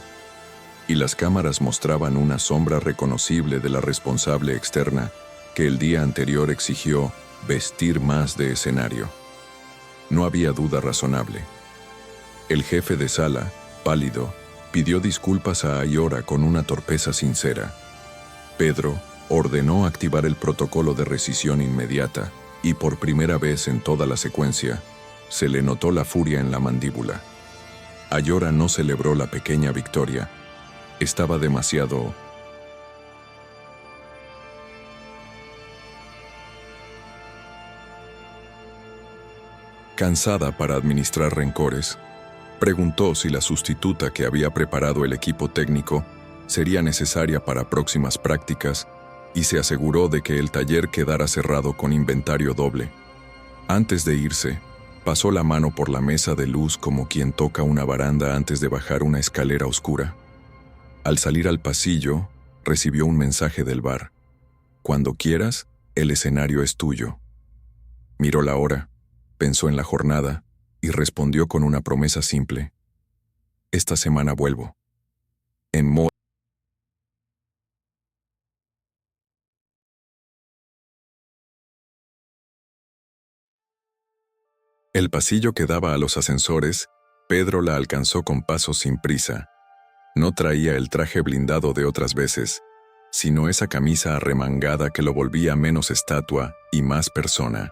y las cámaras mostraban una sombra reconocible de la responsable externa que el día anterior exigió vestir más de escenario. No había duda razonable. El jefe de sala, pálido, pidió disculpas a Ayora con una torpeza sincera. Pedro ordenó activar el protocolo de rescisión inmediata y por primera vez en toda la secuencia, se le notó la furia en la mandíbula. Ayora no celebró la pequeña victoria. Estaba demasiado cansada para administrar rencores. Preguntó si la sustituta que había preparado el equipo técnico sería necesaria para próximas prácticas y se aseguró de que el taller quedara cerrado con inventario doble. Antes de irse, pasó la mano por la mesa de luz como quien toca una baranda antes de bajar una escalera oscura. Al salir al pasillo, recibió un mensaje del bar. Cuando quieras, el escenario es tuyo. Miró la hora, pensó en la jornada y respondió con una promesa simple. Esta semana vuelvo. En modo El pasillo que daba a los ascensores, Pedro la alcanzó con pasos sin prisa. No traía el traje blindado de otras veces, sino esa camisa arremangada que lo volvía menos estatua y más persona.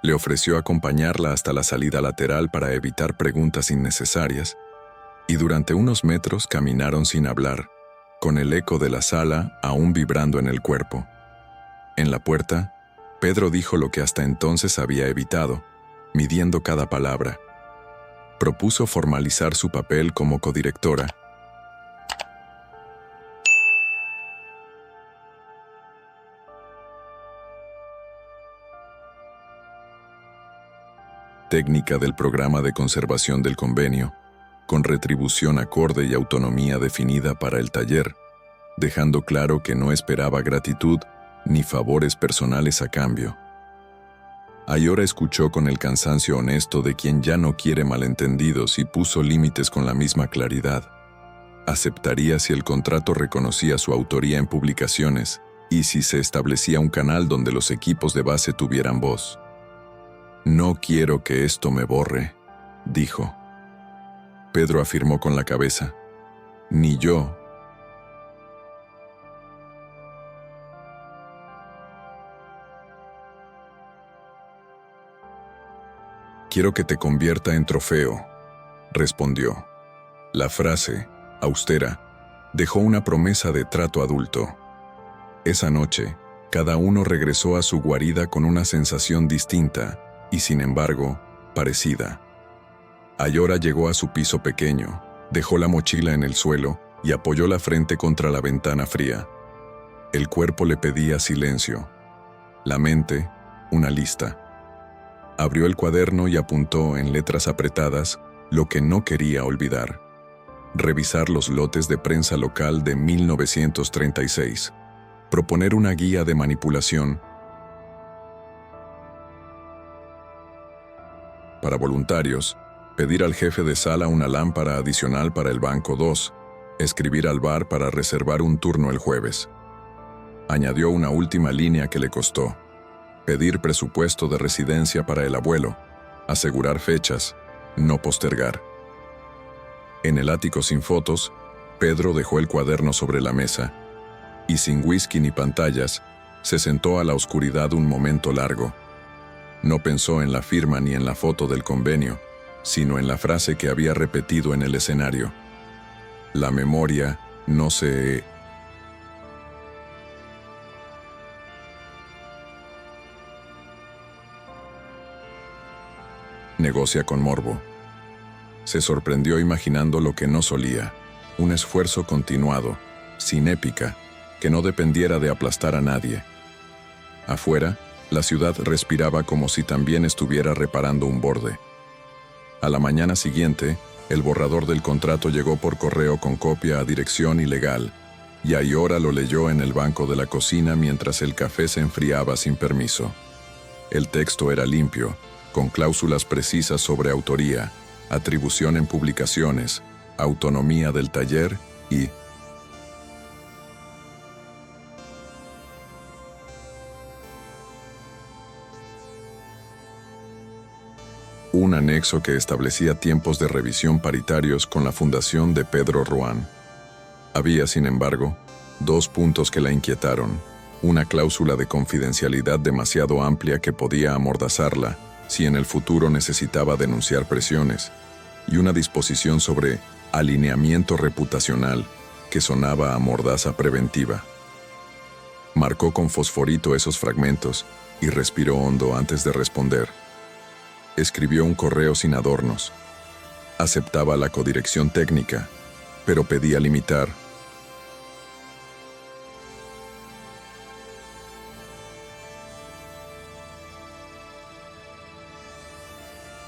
Le ofreció acompañarla hasta la salida lateral para evitar preguntas innecesarias, y durante unos metros caminaron sin hablar, con el eco de la sala aún vibrando en el cuerpo. En la puerta, Pedro dijo lo que hasta entonces había evitado, midiendo cada palabra. Propuso formalizar su papel como codirectora. Técnica del programa de conservación del convenio, con retribución acorde y autonomía definida para el taller, dejando claro que no esperaba gratitud ni favores personales a cambio. Ayora escuchó con el cansancio honesto de quien ya no quiere malentendidos y puso límites con la misma claridad. Aceptaría si el contrato reconocía su autoría en publicaciones y si se establecía un canal donde los equipos de base tuvieran voz. «No quiero que esto me borre», dijo. Pedro afirmó con la cabeza. «Ni yo». «Quiero que te convierta en trofeo», respondió. La frase, austera, dejó una promesa de trato adulto. Esa noche, cada uno regresó a su guarida con una sensación distinta y, sin embargo, parecida. Ayora llegó a su piso pequeño, dejó la mochila en el suelo y apoyó la frente contra la ventana fría. El cuerpo le pedía silencio. La mente, una lista. Abrió el cuaderno y apuntó en letras apretadas lo que no quería olvidar. Revisar los lotes de prensa local de 1936. Proponer una guía de manipulación para voluntarios, pedir al jefe de sala una lámpara adicional para el banco 2, escribir al bar para reservar un turno el jueves. Añadió una última línea que le costó: pedir presupuesto de residencia para el abuelo, asegurar fechas, no postergar. En el ático sin fotos, Pedro dejó el cuaderno sobre la mesa y, sin whisky ni pantallas, se sentó a la oscuridad un momento largo. No pensó en la firma ni en la foto del convenio, sino en la frase que había repetido en el escenario. La memoria no se... negocia con morbo. Se sorprendió imaginando lo que no solía, un esfuerzo continuado, sin épica, que no dependiera de aplastar a nadie. Afuera, la ciudad respiraba como si también estuviera reparando un borde. A la mañana siguiente, el borrador del contrato llegó por correo con copia a dirección ilegal, y Ayora lo leyó en el banco de la cocina mientras el café se enfriaba sin permiso. El texto era limpio, con cláusulas precisas sobre autoría, atribución en publicaciones, autonomía del taller y... un anexo que establecía tiempos de revisión paritarios con la fundación de Pedro Ruán. Había, sin embargo, dos puntos que la inquietaron: una cláusula de confidencialidad demasiado amplia que podía amordazarla si en el futuro necesitaba denunciar presiones, y una disposición sobre alineamiento reputacional que sonaba a mordaza preventiva. Marcó con fosforito esos fragmentos y respiró hondo antes de responder. Escribió un correo sin adornos. Aceptaba la codirección técnica, pero pedía limitar.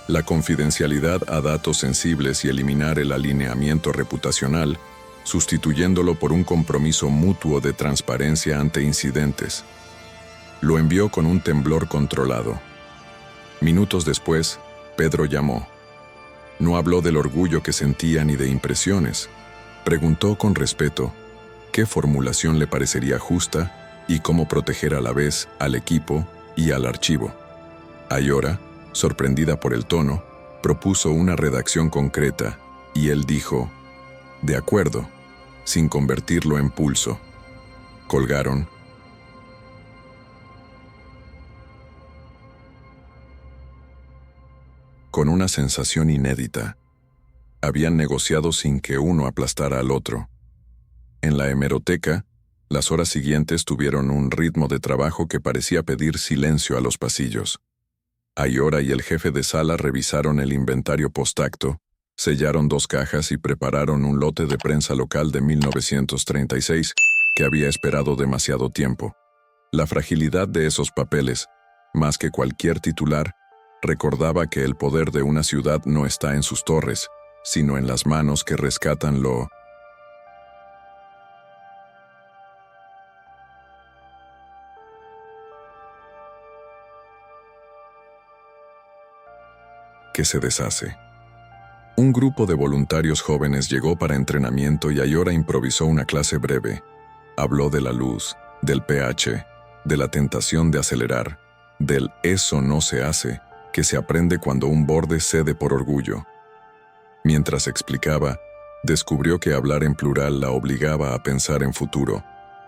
La confidencialidad a datos sensibles y eliminar el alineamiento reputacional, sustituyéndolo por un compromiso mutuo de transparencia ante incidentes. Lo envió con un temblor controlado. Minutos después, Pedro llamó. No habló del orgullo que sentía ni de impresiones. Preguntó con respeto qué formulación le parecería justa y cómo proteger a la vez al equipo y al archivo. Ayora, sorprendida por el tono, propuso una redacción concreta, y él dijo, «De acuerdo», sin convertirlo en pulso. Colgaron. Con una sensación inédita. Habían negociado sin que uno aplastara al otro. En la hemeroteca, las horas siguientes tuvieron un ritmo de trabajo que parecía pedir silencio a los pasillos. Ayora y el jefe de sala revisaron el inventario postacto, sellaron 2 cajas y prepararon un lote de prensa local de 1936 que había esperado demasiado tiempo. La fragilidad de esos papeles, más que cualquier titular, recordaba que el poder de una ciudad no está en sus torres, sino en las manos que rescatan lo que se deshace. Un grupo de voluntarios jóvenes llegó para entrenamiento y Ayora improvisó una clase breve. Habló de la luz, del pH, de la tentación de acelerar, del «eso no se hace», que se aprende cuando un borde cede por orgullo. Mientras explicaba, descubrió que hablar en plural la obligaba a pensar en futuro,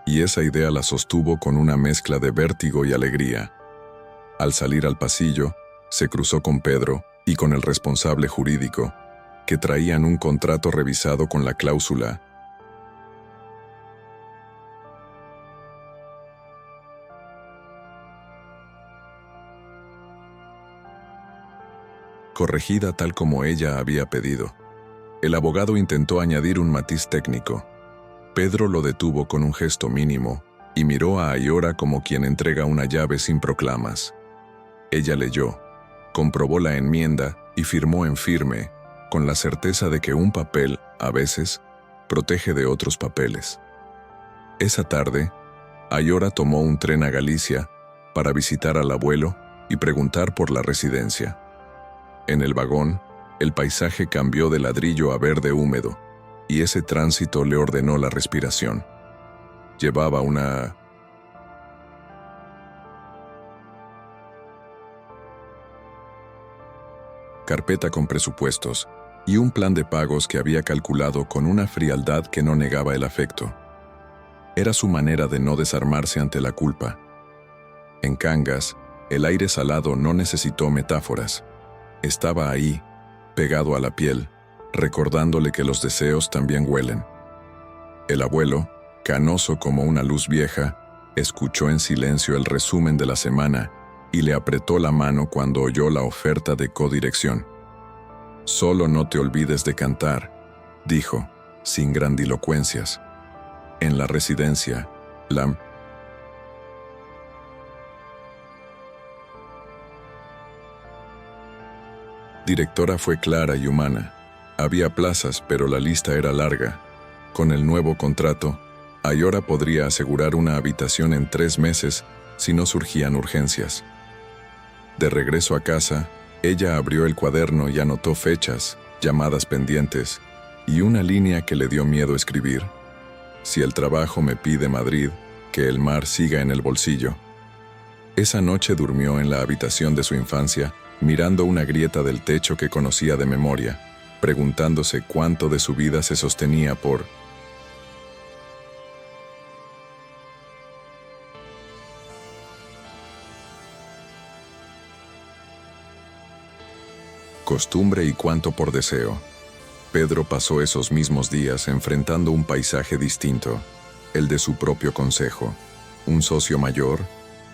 y esa idea la sostuvo con una mezcla de vértigo y alegría. Al salir al pasillo, se cruzó con Pedro y con el responsable jurídico, que traían un contrato revisado con la cláusula corregida tal como ella había pedido. El abogado intentó añadir un matiz técnico. Pedro lo detuvo con un gesto mínimo y miró a Ayora como quien entrega una llave sin proclamas. Ella leyó, comprobó la enmienda y firmó en firme, con la certeza de que un papel, a veces, protege de otros papeles. Esa tarde, Ayora tomó un tren a Galicia para visitar al abuelo y preguntar por la residencia. En el vagón, el paisaje cambió de ladrillo a verde húmedo, y ese tránsito le ordenó la respiración. Llevaba una carpeta con presupuestos y un plan de pagos que había calculado con una frialdad que no negaba el afecto. Era su manera de no desarmarse ante la culpa. En Cangas, el aire salado no necesitó metáforas. Estaba ahí, pegado a la piel, recordándole que los deseos también huelen. El abuelo, canoso como una luz vieja, escuchó en silencio el resumen de la semana y le apretó la mano cuando oyó la oferta de codirección. «Solo no te olvides de cantar», dijo, sin grandilocuencias. En la residencia, la directora fue clara y humana. Había plazas, pero la lista era larga. Con el nuevo contrato, Ayora podría asegurar una habitación en 3 meses si no surgían urgencias. De regreso a casa, ella abrió el cuaderno y anotó fechas, llamadas pendientes y una línea que le dio miedo escribir. «Si el trabajo me pide Madrid, que el mar siga en el bolsillo». Esa noche durmió en la habitación de su infancia, mirando una grieta del techo que conocía de memoria, preguntándose cuánto de su vida se sostenía por costumbre y cuánto por deseo. Pedro pasó esos mismos días enfrentando un paisaje distinto, el de su propio consejo. Un socio mayor,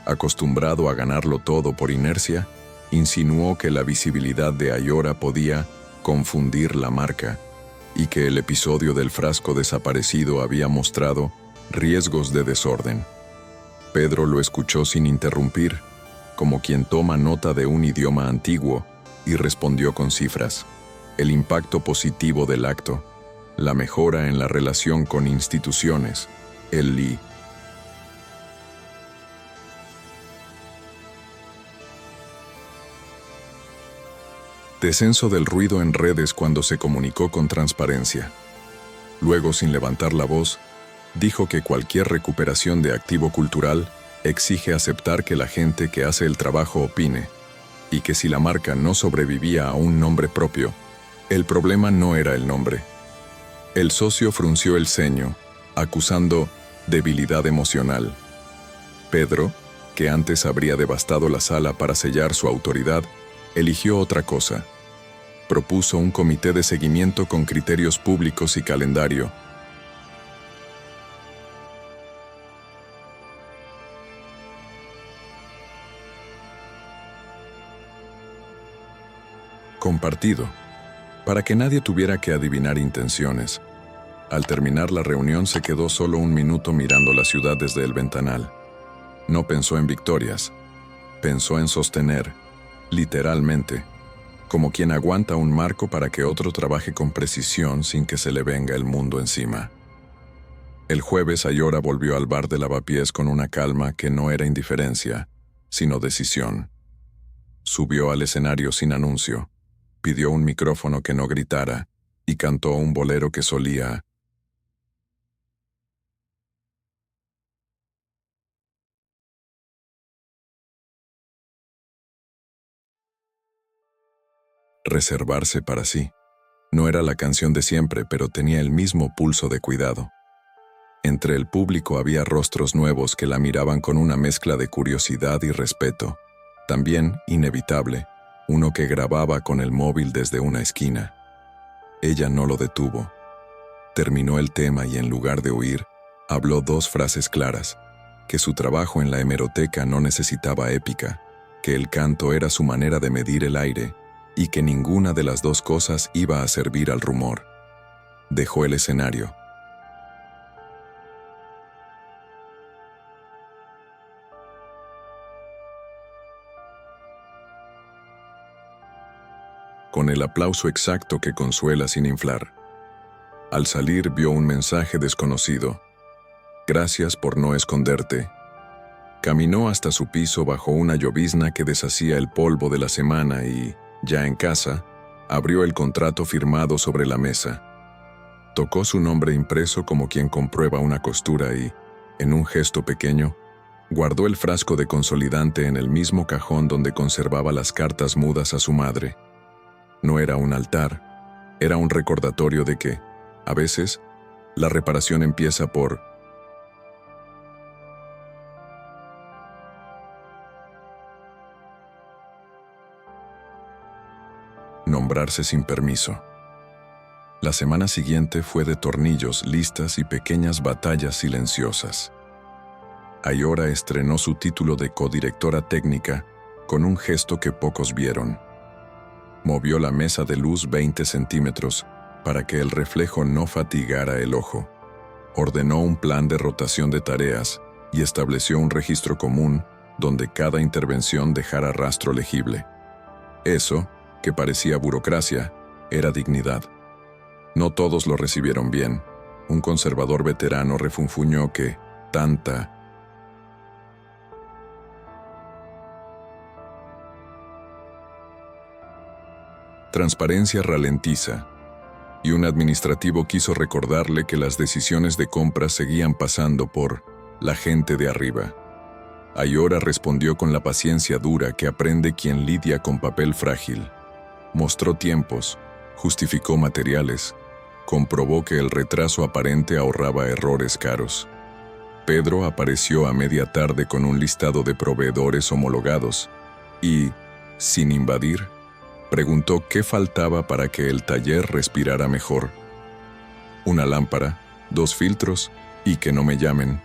acostumbrado a ganarlo todo por inercia, insinuó que la visibilidad de Ayora podía confundir la marca y que el episodio del frasco desaparecido había mostrado riesgos de desorden. Pedro lo escuchó sin interrumpir, como quien toma nota de un idioma antiguo, y respondió con cifras. El impacto positivo del acto, la mejora en la relación con instituciones, el LI. Descenso del ruido en redes cuando se comunicó con transparencia. Luego, sin levantar la voz, dijo que cualquier recuperación de activo cultural exige aceptar que la gente que hace el trabajo opine. y que si la marca no sobrevivía a un nombre propio, el problema no era el nombre. El socio frunció el ceño, acusando debilidad emocional. Pedro, que antes habría devastado la sala para sellar su autoridad, eligió otra cosa. Propuso un comité de seguimiento con criterios públicos y calendario. Compartido, para que nadie tuviera que adivinar intenciones. Al terminar la reunión se quedó solo un minuto mirando la ciudad desde el ventanal. No pensó en victorias, pensó en sostener, literalmente, como quien aguanta un marco para que otro trabaje con precisión sin que se le venga el mundo encima. El jueves Ayora volvió al bar de Lavapiés con una calma que no era indiferencia, sino decisión. Subió al escenario sin anuncio, pidió un micrófono que no gritara y cantó un bolero que solía reservarse para sí. No era la canción de siempre, pero tenía el mismo pulso de cuidado. Entre el público había rostros nuevos que la miraban con una mezcla de curiosidad y respeto. También, inevitable, uno que grababa con el móvil desde una esquina. Ella no lo detuvo. Terminó el tema y en lugar de huir, habló dos frases claras: que su trabajo en la hemeroteca no necesitaba épica, que el canto era su manera de medir el aire y que ninguna de las dos cosas iba a servir al rumor. Dejó el escenario. Con el aplauso exacto que consuela sin inflar. Al salir vio un mensaje desconocido. Gracias por no esconderte. Caminó hasta su piso bajo una llovizna que deshacía el polvo de la semana y, ya en casa, abrió el contrato firmado sobre la mesa. Tocó su nombre impreso como quien comprueba una costura y, en un gesto pequeño, guardó el frasco de consolidante en el mismo cajón donde conservaba las cartas mudas a su madre. No era un altar, era un recordatorio de que, a veces, la reparación empieza por nombrarse sin permiso. La semana siguiente fue de tornillos, listas y pequeñas batallas silenciosas. Ayora estrenó su título de codirectora técnica con un gesto que pocos vieron. Movió la mesa de luz 20 centímetros para que el reflejo no fatigara el ojo. Ordenó un plan de rotación de tareas y estableció un registro común donde cada intervención dejara rastro legible. Eso, que parecía burocracia, era dignidad. No todos lo recibieron bien. Un conservador veterano refunfuñó que tanta transparencia ralentiza, y un administrativo quiso recordarle que las decisiones de compra seguían pasando por la gente de arriba. Ayora respondió con la paciencia dura que aprende quien lidia con papel frágil. Mostró tiempos, justificó materiales, comprobó que el retraso aparente ahorraba errores caros. Pedro apareció a media tarde con un listado de proveedores homologados y, sin invadir, preguntó qué faltaba para que el taller respirara mejor. Una lámpara, 2 filtros y que no me llamen.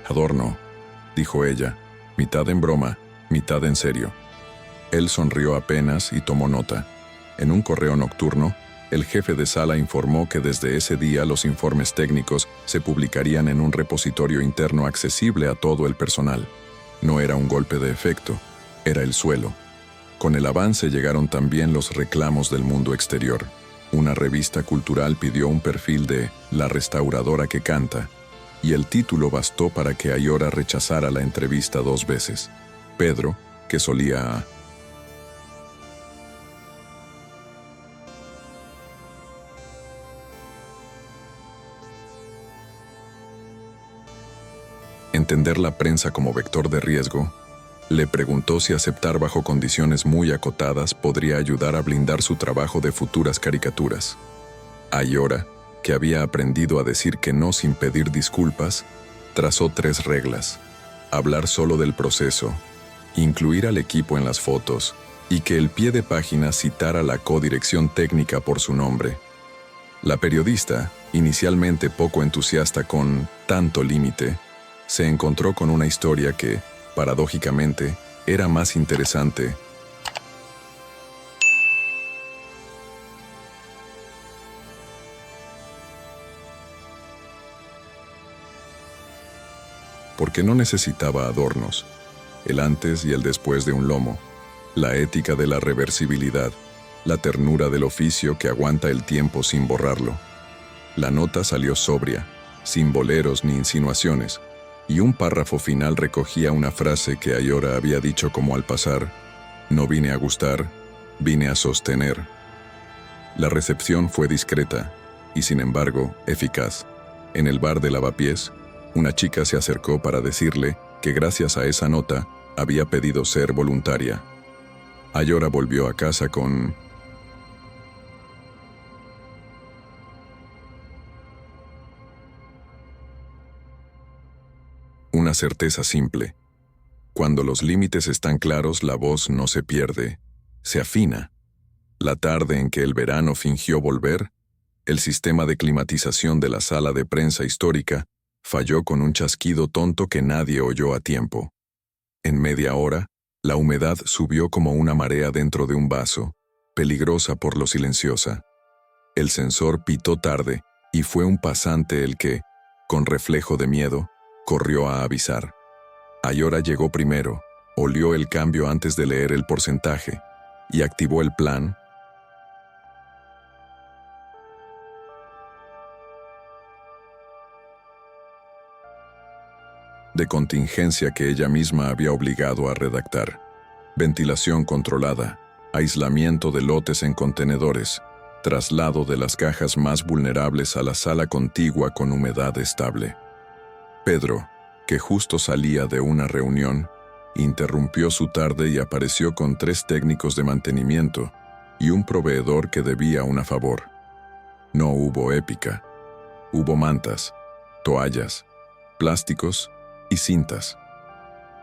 Adorno, dijo ella, mitad en broma, mitad en serio. Él sonrió apenas y tomó nota. En un correo nocturno, el jefe de sala informó que desde ese día los informes técnicos se publicarían en un repositorio interno accesible a todo el personal. No era un golpe de efecto, era el suelo. Con el avance llegaron también los reclamos del mundo exterior. Una revista cultural pidió un perfil de La restauradora que canta, y el título bastó para que Ayora rechazara la entrevista 2 veces. Pedro, que solía entender la prensa como vector de riesgo, le preguntó si aceptar bajo condiciones muy acotadas podría ayudar a blindar su trabajo de futuras caricaturas. Ayora, que había aprendido a decir que no sin pedir disculpas, trazó 3 reglas: hablar solo del proceso, incluir al equipo en las fotos y que el pie de página citara la codirección técnica por su nombre. La periodista, inicialmente poco entusiasta con tanto límite, se encontró con una historia que, paradójicamente, era más interesante. Porque no necesitaba adornos, el antes y el después de un lomo, la ética de la reversibilidad, la ternura del oficio que aguanta el tiempo sin borrarlo. La nota salió sobria, sin boleros ni insinuaciones, y un párrafo final recogía una frase que Ayora había dicho como al pasar: no vine a gustar, vine a sostener. La recepción fue discreta, y sin embargo, eficaz. En el bar de Lavapiés, una chica se acercó para decirle que gracias a esa nota había pedido ser voluntaria. Ayora volvió a casa con una certeza simple. Cuando los límites están claros, la voz no se pierde, se afina. La tarde en que el verano fingió volver, el sistema de climatización de la sala de prensa histórica falló con un chasquido tonto que nadie oyó a tiempo. En media hora, la humedad subió como una marea dentro de un vaso, peligrosa por lo silenciosa. El sensor pitó tarde y fue un pasante el que, con reflejo de miedo, corrió a avisar. Ayora llegó primero, olió el cambio antes de leer el porcentaje y activó el plan de contingencia que ella misma había obligado a redactar. Ventilación controlada, aislamiento de lotes en contenedores, traslado de las cajas más vulnerables a la sala contigua con humedad estable. Pedro, que justo salía de una reunión, interrumpió su tarde y apareció con 3 técnicos de mantenimiento y un proveedor que debía un favor. No hubo épica. Hubo mantas, toallas, plásticos y cintas.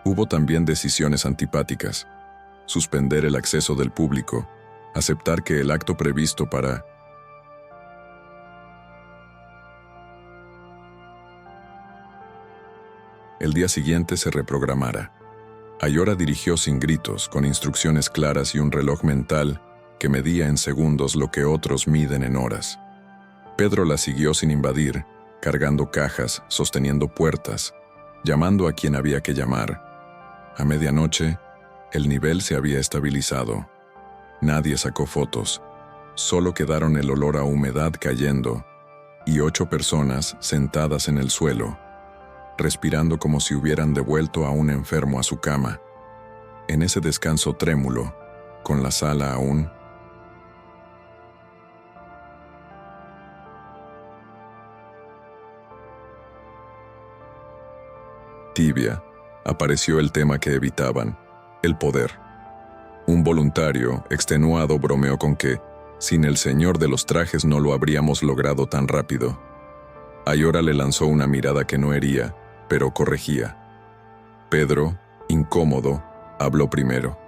Hubo también decisiones antipáticas: suspender el acceso del público, aceptar que el acto previsto para el día siguiente se reprogramara. Ayora dirigió sin gritos, con instrucciones claras y un reloj mental que medía en segundos lo que otros miden en horas. Pedro la siguió sin invadir, cargando cajas, sosteniendo puertas, llamando a quien había que llamar. A medianoche, el nivel se había estabilizado. Nadie sacó fotos, solo quedaron el olor a humedad cayendo y 8 personas sentadas en el suelo, respirando como si hubieran devuelto a un enfermo a su cama. En ese descanso trémulo, con la sala aún tibia, apareció el tema que evitaban: el poder. Un voluntario, extenuado, bromeó con que, sin el señor de los trajes no lo habríamos logrado tan rápido. Ayora le lanzó una mirada que no hería, pero corregía. Pedro, incómodo, habló primero.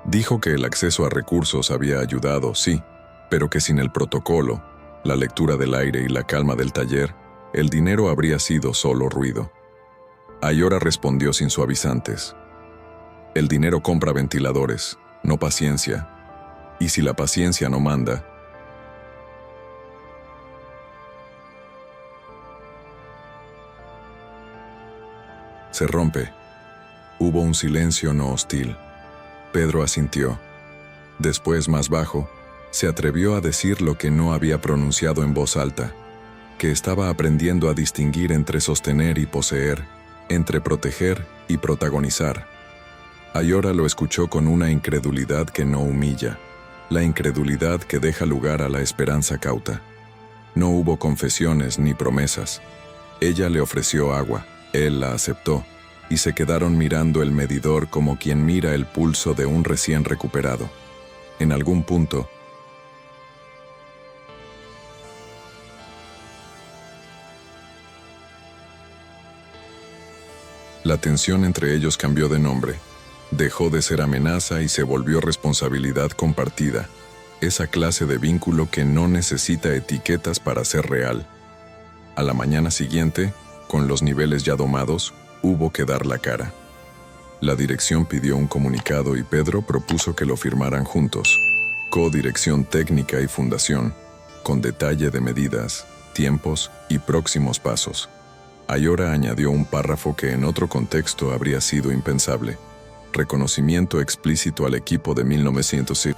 Dijo que el acceso a recursos había ayudado, sí, pero que sin el protocolo, la lectura del aire y la calma del taller, el dinero habría sido solo ruido. Ayora respondió sin suavizantes: el dinero compra ventiladores, no paciencia. Y si la paciencia no manda, se rompe. Hubo un silencio no hostil. Pedro asintió. Después, más bajo, se atrevió a decir lo que no había pronunciado en voz alta, que estaba aprendiendo a distinguir entre sostener y poseer, entre proteger y protagonizar. Ayora lo escuchó con una incredulidad que no humilla, la incredulidad que deja lugar a la esperanza cauta. No hubo confesiones ni promesas. Ella le ofreció agua, él la aceptó, y se quedaron mirando el medidor como quien mira el pulso de un recién recuperado. En algún punto, la tensión entre ellos cambió de nombre. Dejó de ser amenaza y se volvió responsabilidad compartida. Esa clase de vínculo que no necesita etiquetas para ser real. A la mañana siguiente, con los niveles ya domados, hubo que dar la cara. La dirección pidió un comunicado y Pedro propuso que lo firmaran juntos. Codirección técnica y fundación, con detalle de medidas, tiempos y próximos pasos. Ayora añadió un párrafo que en otro contexto habría sido impensable. Reconocimiento explícito al equipo de 1900.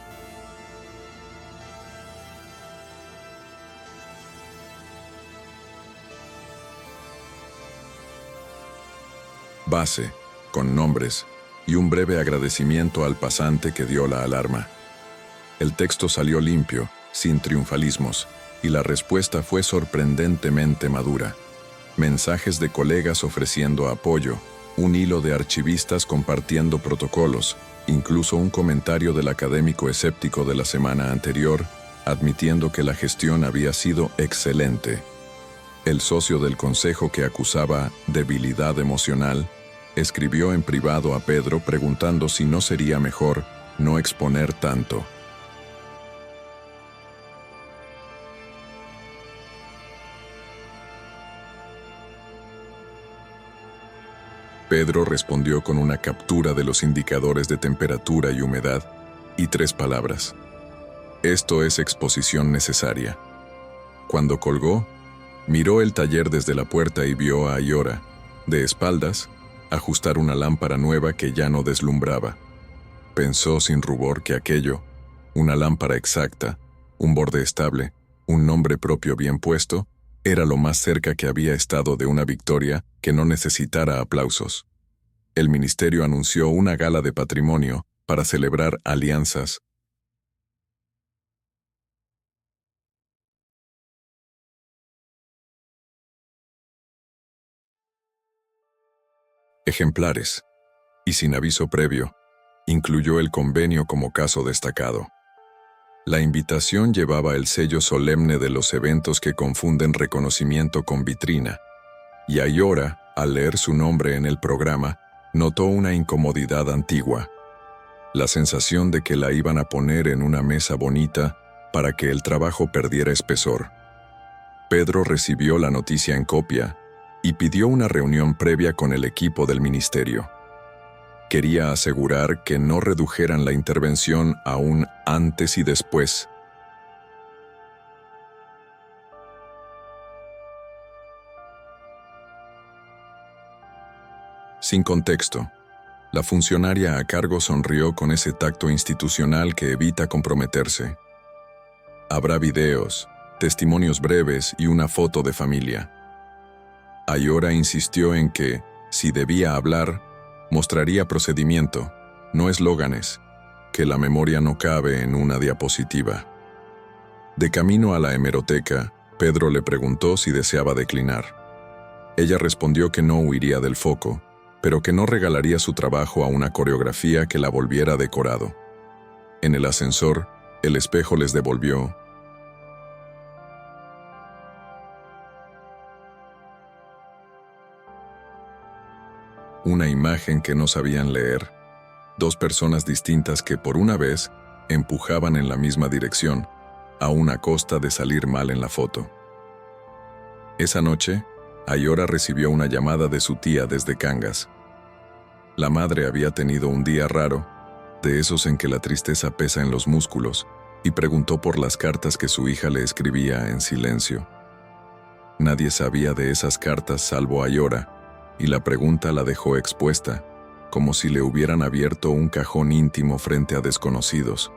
Base, con nombres, y un breve agradecimiento al pasante que dio la alarma. El texto salió limpio, sin triunfalismos, y la respuesta fue sorprendentemente madura. Mensajes de colegas ofreciendo apoyo, un hilo de archivistas compartiendo protocolos, incluso un comentario del académico escéptico de la semana anterior, admitiendo que la gestión había sido excelente. El socio del consejo que acusaba debilidad emocional, escribió en privado a Pedro preguntando si no sería mejor no exponer tanto. Pedro respondió con una captura de los indicadores de temperatura y humedad y 3 palabras. Esto es exposición necesaria. Cuando colgó, miró el taller desde la puerta y vio a Ayora, de espaldas, ajustar una lámpara nueva que ya no deslumbraba. Pensó sin rubor que aquello, una lámpara exacta, un borde estable, un nombre propio bien puesto, era lo más cerca que había estado de una victoria que no necesitara aplausos. El ministerio anunció una gala de patrimonio para celebrar alianzas. Ejemplares, y sin aviso previo, incluyó el convenio como caso destacado. La invitación llevaba el sello solemne de los eventos que confunden reconocimiento con vitrina, y Ayora, al leer su nombre en el programa, notó una incomodidad antigua, la sensación de que la iban a poner en una mesa bonita para que el trabajo perdiera espesor. Pedro recibió la noticia en copia y pidió una reunión previa con el equipo del ministerio. Quería asegurar que no redujeran la intervención a un antes y después. Sin contexto, la funcionaria a cargo sonrió con ese tacto institucional que evita comprometerse. Habrá videos, testimonios breves y una foto de familia. Ayora insistió en que, si debía hablar, mostraría procedimiento, no eslóganes, que la memoria no cabe en una diapositiva. De camino a la hemeroteca, Pedro le preguntó si deseaba declinar. Ella respondió que no huiría del foco, pero que no regalaría su trabajo a una coreografía que la volviera decorado. En el ascensor, el espejo les devolvió una imagen que no sabían leer, 2 personas distintas que por una vez empujaban en la misma dirección, aún a costa de salir mal en la foto. Esa noche, Ayora recibió una llamada de su tía desde Cangas. La madre había tenido un día raro, de esos en que la tristeza pesa en los músculos, y preguntó por las cartas que su hija le escribía en silencio. Nadie sabía de esas cartas salvo Ayora, y la pregunta la dejó expuesta, como si le hubieran abierto un cajón íntimo frente a desconocidos.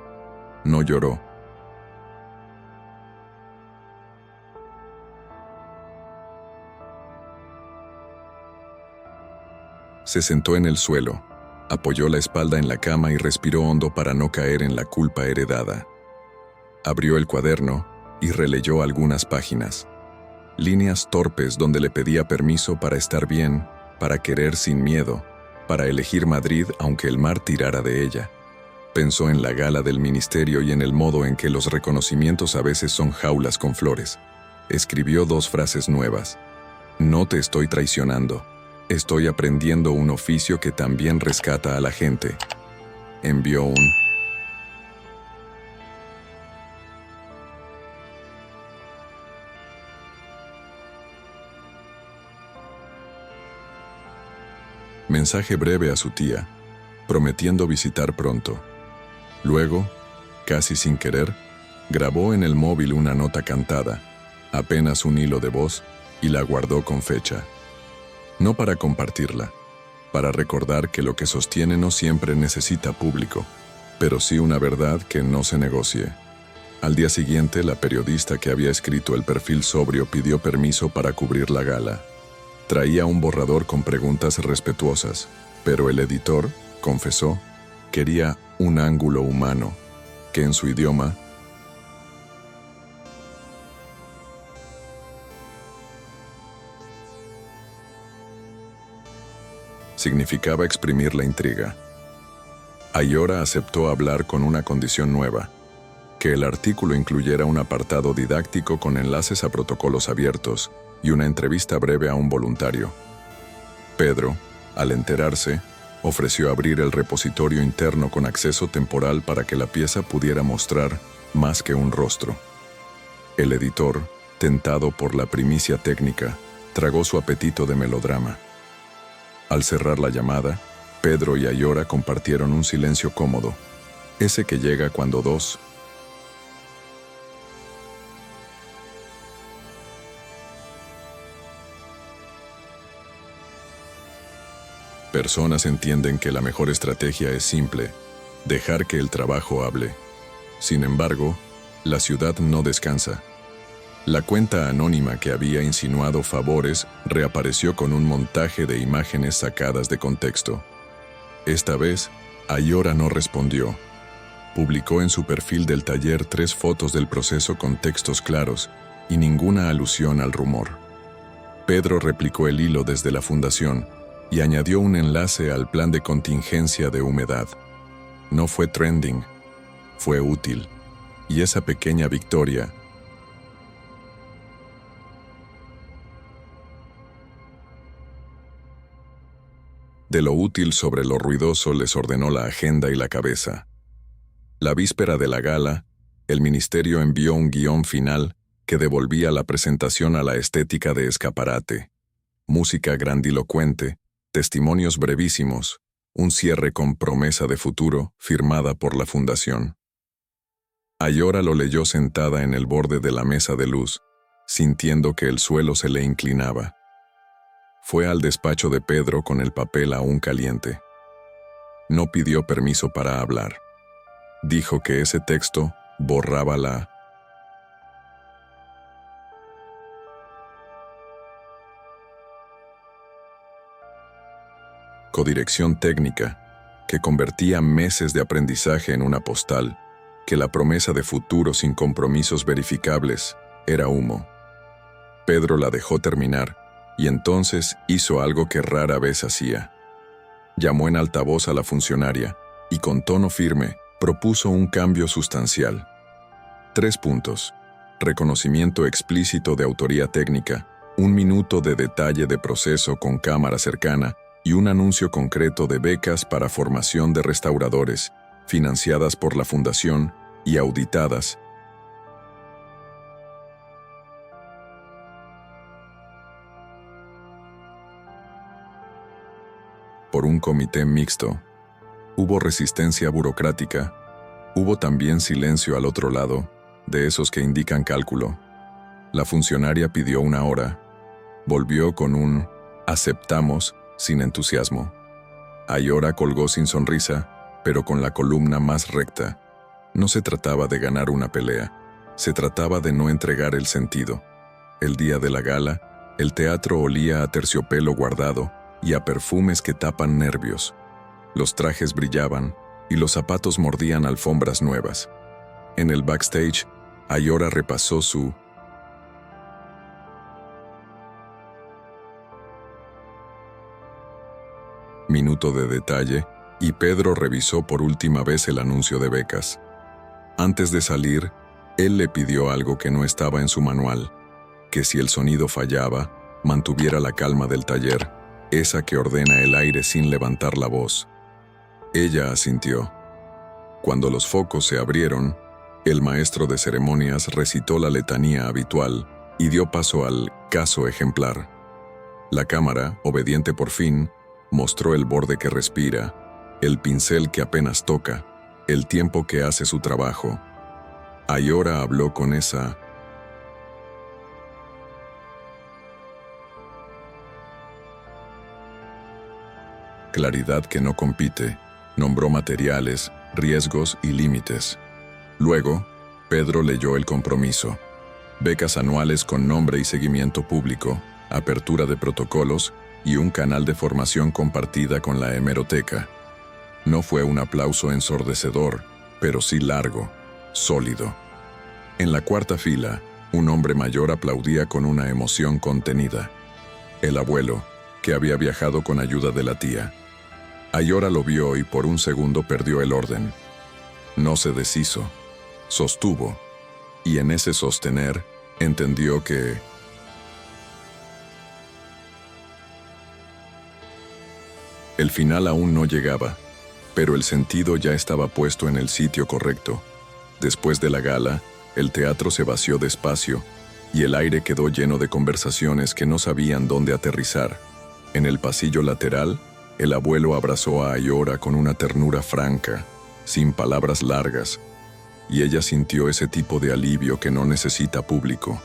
No lloró. Se sentó en el suelo, apoyó la espalda en la cama y respiró hondo para no caer en la culpa heredada. Abrió el cuaderno y releyó algunas páginas. Líneas torpes donde le pedía permiso para estar bien, para querer sin miedo, para elegir Madrid aunque el mar tirara de ella. Pensó en la gala del ministerio y en el modo en que los reconocimientos a veces son jaulas con flores. Escribió 2 frases nuevas. No te estoy traicionando. Estoy aprendiendo un oficio que también rescata a la gente. Envió un mensaje breve a su tía, prometiendo visitar pronto. Luego, casi sin querer, grabó en el móvil una nota cantada, apenas un hilo de voz, y la guardó con fecha. No para compartirla, para recordar que lo que sostiene no siempre necesita público, pero sí una verdad que no se negocie. Al día siguiente, la periodista que había escrito el perfil sobrio pidió permiso para cubrir la gala. Traía un borrador con preguntas respetuosas, pero el editor, confesó, quería un ángulo humano, que en su idioma significaba exprimir la intriga. Ayora aceptó hablar con una condición nueva, que el artículo incluyera un apartado didáctico con enlaces a protocolos abiertos y una entrevista breve a un voluntario. Pedro, al enterarse, ofreció abrir el repositorio interno con acceso temporal para que la pieza pudiera mostrar más que un rostro. El editor, tentado por la primicia técnica, tragó su apetito de melodrama. Al cerrar la llamada, Pedro y Ayora compartieron un silencio cómodo, ese que llega cuando dos personas entienden que la mejor estrategia es simple, dejar que el trabajo hable. Sin embargo, la ciudad no descansa. La cuenta anónima que había insinuado favores reapareció con un montaje de imágenes sacadas de contexto. Esta vez, Ayora no respondió. Publicó en su perfil del taller 3 fotos del proceso con textos claros y ninguna alusión al rumor. Pedro replicó el hilo desde la fundación y añadió un enlace al plan de contingencia de humedad. No fue trending, fue útil. Y esa pequeña victoria de lo útil sobre lo ruidoso les ordenó la agenda y la cabeza. La víspera de la gala, el ministerio envió un guión final que devolvía la presentación a la estética de escaparate. Música grandilocuente, testimonios brevísimos, un cierre con promesa de futuro firmada por la fundación. Ayora lo leyó sentada en el borde de la mesa de luz, sintiendo que el suelo se le inclinaba. Fue al despacho de Pedro con el papel aún caliente. No pidió permiso para hablar. Dijo que ese texto borraba la codirección técnica, que convertía meses de aprendizaje en una postal, que la promesa de futuro sin compromisos verificables era humo. Pedro la dejó terminar, y entonces hizo algo que rara vez hacía. Llamó en altavoz a la funcionaria, y con tono firme propuso un cambio sustancial. 3 puntos. Reconocimiento explícito de autoría técnica, 1 minuto de detalle de proceso con cámara cercana, y un anuncio concreto de becas para formación de restauradores, financiadas por la Fundación y auditadas por un comité mixto. Hubo resistencia burocrática, hubo también silencio al otro lado, de esos que indican cálculo. La funcionaria pidió 1 hora, volvió con un «aceptamos» sin entusiasmo. Ayora colgó sin sonrisa, pero con la columna más recta. No se trataba de ganar una pelea, se trataba de no entregar el sentido. El día de la gala, el teatro olía a terciopelo guardado y a perfumes que tapan nervios. Los trajes brillaban y los zapatos mordían alfombras nuevas. En el backstage, Ayora repasó su minuto de detalle, y Pedro revisó por última vez el anuncio de becas. Antes de salir, él le pidió algo que no estaba en su manual, que si el sonido fallaba, mantuviera la calma del taller, esa que ordena el aire sin levantar la voz. Ella asintió. Cuando los focos se abrieron, el maestro de ceremonias recitó la letanía habitual y dio paso al caso ejemplar. La cámara, obediente por fin, mostró el borde que respira, el pincel que apenas toca, el tiempo que hace su trabajo. Ayora habló con esa claridad que no compite, nombró materiales, riesgos y límites. Luego, Pedro leyó el compromiso. Becas anuales con nombre y seguimiento público, apertura de protocolos y un canal de formación compartida con la hemeroteca. No fue un aplauso ensordecedor, pero sí largo, sólido. En la cuarta fila, un hombre mayor aplaudía con una emoción contenida. El abuelo, que había viajado con ayuda de la tía. Ayora lo vio y por un segundo perdió el orden. No se deshizo, sostuvo, y en ese sostener entendió que el final aún no llegaba, pero el sentido ya estaba puesto en el sitio correcto. Después de la gala, el teatro se vació despacio y el aire quedó lleno de conversaciones que no sabían dónde aterrizar. En el pasillo lateral, el abuelo abrazó a Ayora con una ternura franca, sin palabras largas, y ella sintió ese tipo de alivio que no necesita público.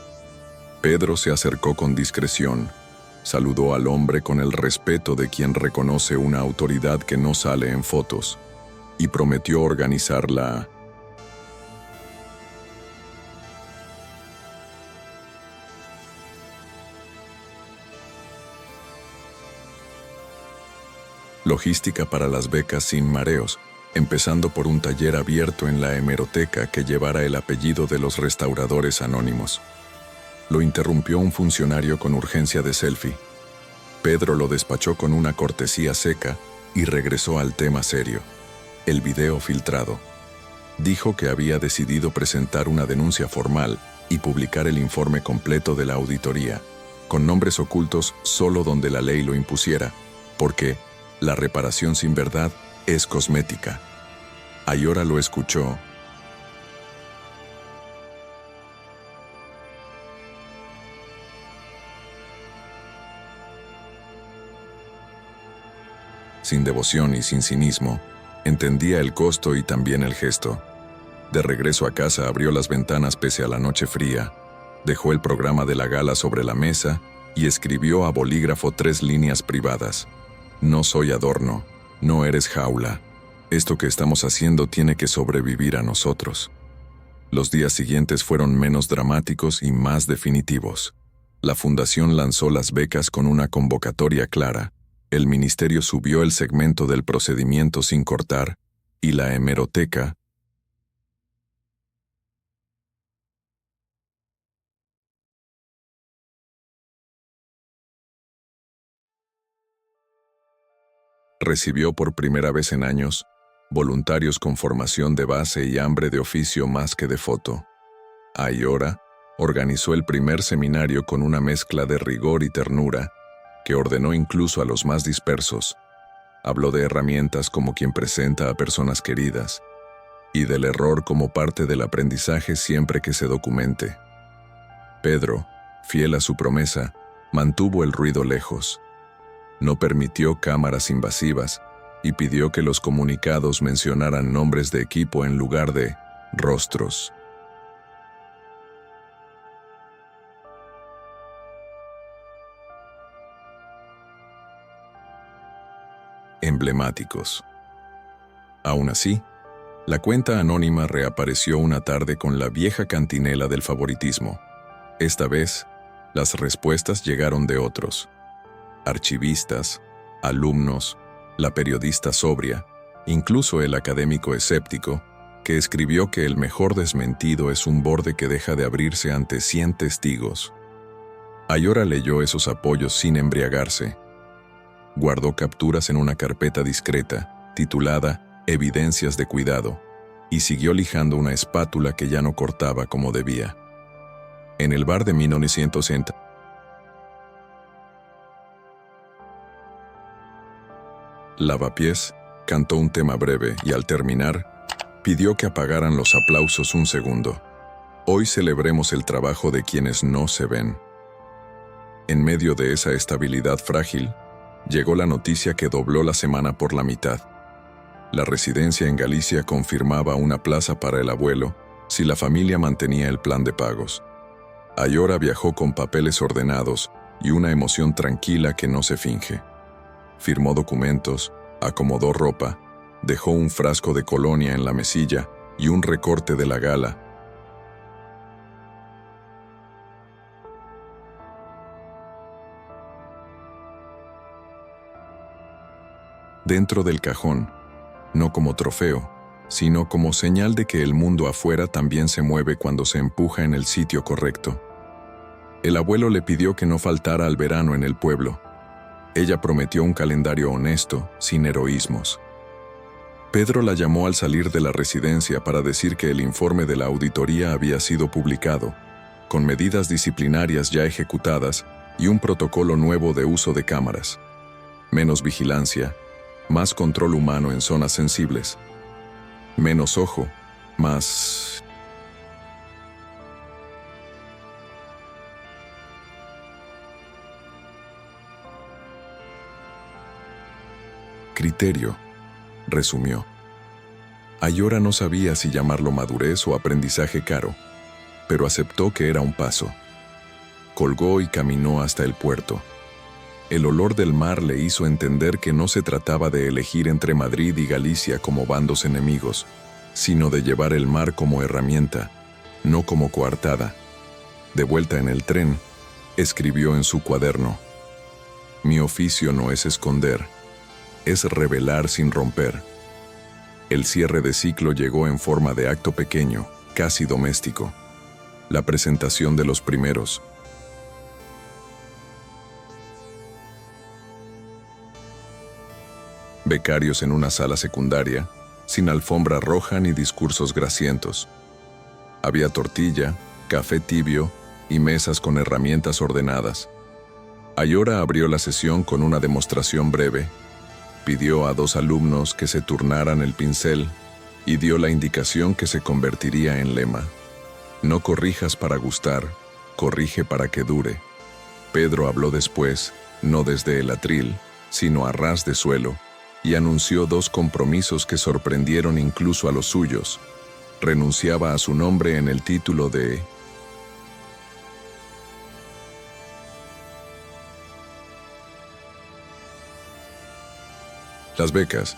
Pedro se acercó con discreción, saludó al hombre con el respeto de quien reconoce una autoridad que no sale en fotos, y prometió organizar la logística para las becas sin mareos, empezando por un taller abierto en la hemeroteca que llevara el apellido de los restauradores anónimos. Lo interrumpió un funcionario con urgencia de selfie. Pedro lo despachó con una cortesía seca y regresó al tema serio, el video filtrado. Dijo que había decidido presentar una denuncia formal y publicar el informe completo de la auditoría, con nombres ocultos solo donde la ley lo impusiera, porque la reparación sin verdad es cosmética. Ayora lo escuchó. Sin devoción y sin cinismo, entendía el costo y también el gesto. De regreso a casa abrió las ventanas pese a la noche fría, dejó el programa de la gala sobre la mesa y escribió a bolígrafo 3 líneas privadas. No soy adorno, no eres jaula. Esto que estamos haciendo tiene que sobrevivir a nosotros. Los días siguientes fueron menos dramáticos y más definitivos. La fundación lanzó las becas con una convocatoria clara, el ministerio subió el segmento del procedimiento sin cortar, y la hemeroteca, recibió por primera vez en años voluntarios con formación de base y hambre de oficio más que de foto. Ayora organizó el primer seminario con una mezcla de rigor y ternura que ordenó incluso a los más dispersos. Habló de herramientas como quien presenta a personas queridas y del error como parte del aprendizaje siempre que se documente. Pedro, fiel a su promesa, mantuvo el ruido lejos. No permitió cámaras invasivas y pidió que los comunicados mencionaran nombres de equipo en lugar de rostros. Emblemáticos. Aún así, la cuenta anónima reapareció una tarde con la vieja cantinela del favoritismo. Esta vez, las respuestas llegaron de otros. Archivistas, alumnos, la periodista sobria, incluso el académico escéptico, que escribió que el mejor desmentido es un borde que deja de abrirse ante 100 testigos. Ayora leyó esos apoyos sin embriagarse. guardó capturas en una carpeta discreta, titulada Evidencias de cuidado, y siguió lijando una espátula que ya no cortaba como debía. En el bar de 1960, Lavapiés cantó un tema breve y al terminar, pidió que apagaran los aplausos un segundo. Hoy celebremos el trabajo de quienes no se ven. En medio de esa estabilidad frágil, llegó la noticia que dobló la semana por la mitad. La residencia en Galicia confirmaba una plaza para el abuelo si la familia mantenía el plan de pagos. Ayora viajó con papeles ordenados y una emoción tranquila que no se finge. Firmó documentos, acomodó ropa, dejó un frasco de colonia en la mesilla y un recorte de la gala. Dentro del cajón, no como trofeo, sino como señal de que el mundo afuera también se mueve cuando se empuja en el sitio correcto. El abuelo le pidió que no faltara al verano en el pueblo. Ella prometió un calendario honesto, sin heroísmos. Pedro la llamó al salir de la residencia para decir que el informe de la auditoría había sido publicado, con medidas disciplinarias ya ejecutadas y un protocolo nuevo de uso de cámaras. Menos vigilancia, más control humano en zonas sensibles. Menos ojo, más... criterio, resumió. Ayora no sabía si llamarlo madurez o aprendizaje caro, pero aceptó que era un paso. Colgó y caminó hasta el puerto. El olor del mar le hizo entender que no se trataba de elegir entre Madrid y Galicia como bandos enemigos, sino de llevar el mar como herramienta, no como coartada. De vuelta en el tren, escribió en su cuaderno: «Mi oficio no es esconder, es revelar sin romper». El cierre de ciclo llegó en forma de acto pequeño, casi doméstico. La presentación de los primeros. Becarios en una sala secundaria, sin alfombra roja ni discursos grasientos. Había tortilla, café tibio y mesas con herramientas ordenadas. Ayora abrió la sesión con una demostración breve. Pidió a 2 alumnos que se turnaran el pincel y dio la indicación que se convertiría en lema: «No corrijas para gustar, corrige para que dure». Pedro habló después, no desde el atril, sino a ras de suelo, y anunció 2 compromisos que sorprendieron incluso a los suyos. Renunciaba a su nombre en el título de las becas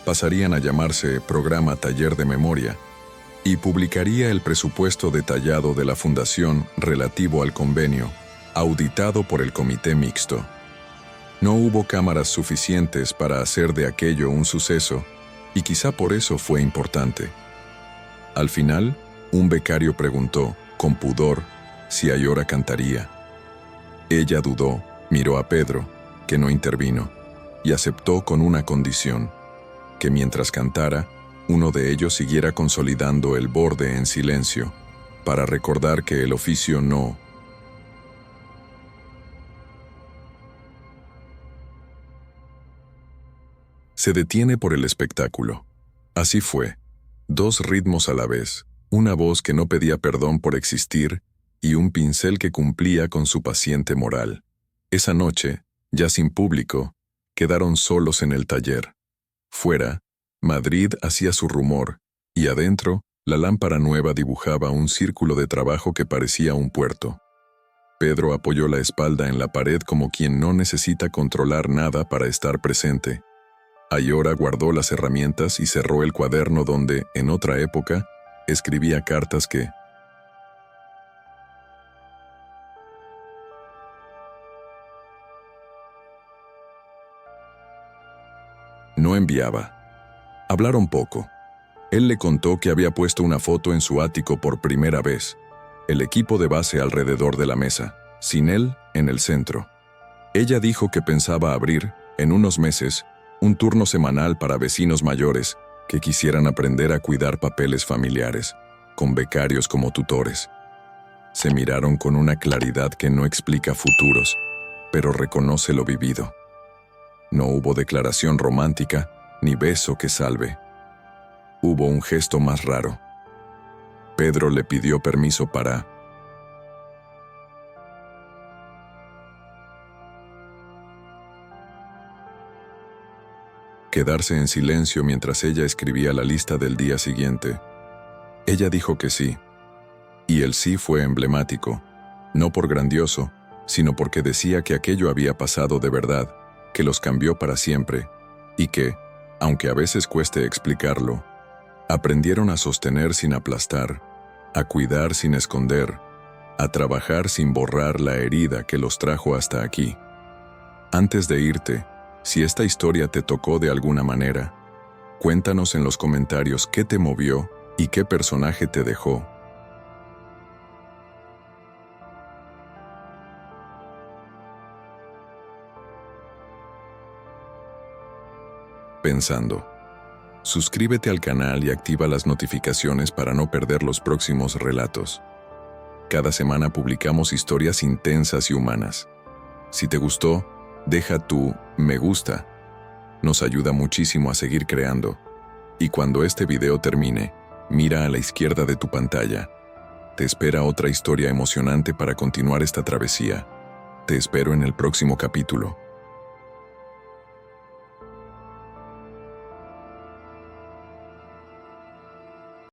pasarían a llamarse Programa Taller de Memoria y publicaría el presupuesto detallado de la fundación relativo al convenio, auditado por el comité mixto. No hubo cámaras suficientes para hacer de aquello un suceso, y quizá por eso fue importante. Al final, un becario preguntó, con pudor, si Ayora cantaría. Ella dudó, miró a Pedro, que no intervino, y aceptó con una condición: que mientras cantara, uno de ellos siguiera consolidando el borde en silencio, para recordar que el oficio no... se detiene por el espectáculo. Así fue. 2 ritmos a la vez, una voz que no pedía perdón por existir y un pincel que cumplía con su paciente moral. Esa noche, ya sin público, quedaron solos en el taller. Fuera, Madrid hacía su rumor, y adentro, la lámpara nueva dibujaba un círculo de trabajo que parecía un puerto. Pedro apoyó la espalda en la pared como quien no necesita controlar nada para estar presente. Ayora guardó las herramientas y cerró el cuaderno donde, en otra época, escribía cartas que... no enviaba. Hablaron poco. Él le contó que había puesto una foto en su ático por primera vez, el equipo de base alrededor de la mesa, sin él en el centro. Ella dijo que pensaba abrir, En unos meses, un turno semanal para vecinos mayores que quisieran aprender a cuidar papeles familiares, con becarios como tutores. Se miraron con una claridad que no explica futuros, pero reconoce lo vivido. No hubo declaración romántica, ni beso que salve. Hubo un gesto más raro. Pedro le pidió permiso para quedarse en silencio mientras ella escribía la lista del día siguiente. Ella dijo que sí, y el sí fue emblemático, no por grandioso, sino porque decía que aquello había pasado de verdad, que los cambió para siempre, y que, aunque a veces cueste explicarlo, aprendieron a sostener sin aplastar, a cuidar sin esconder, a trabajar sin borrar la herida que los trajo hasta aquí. Antes de irte, si esta historia te tocó de alguna manera, cuéntanos en los comentarios qué te movió y qué personaje te dejó. Pensando. Suscríbete al canal y activa las notificaciones para no perder los próximos relatos. Cada semana publicamos historias intensas y humanas. Si te gustó, deja tu me gusta. Nos ayuda muchísimo a seguir creando. Y cuando este video termine, mira a la izquierda de tu pantalla. Te espera otra historia emocionante para continuar esta travesía. Te espero en el próximo capítulo.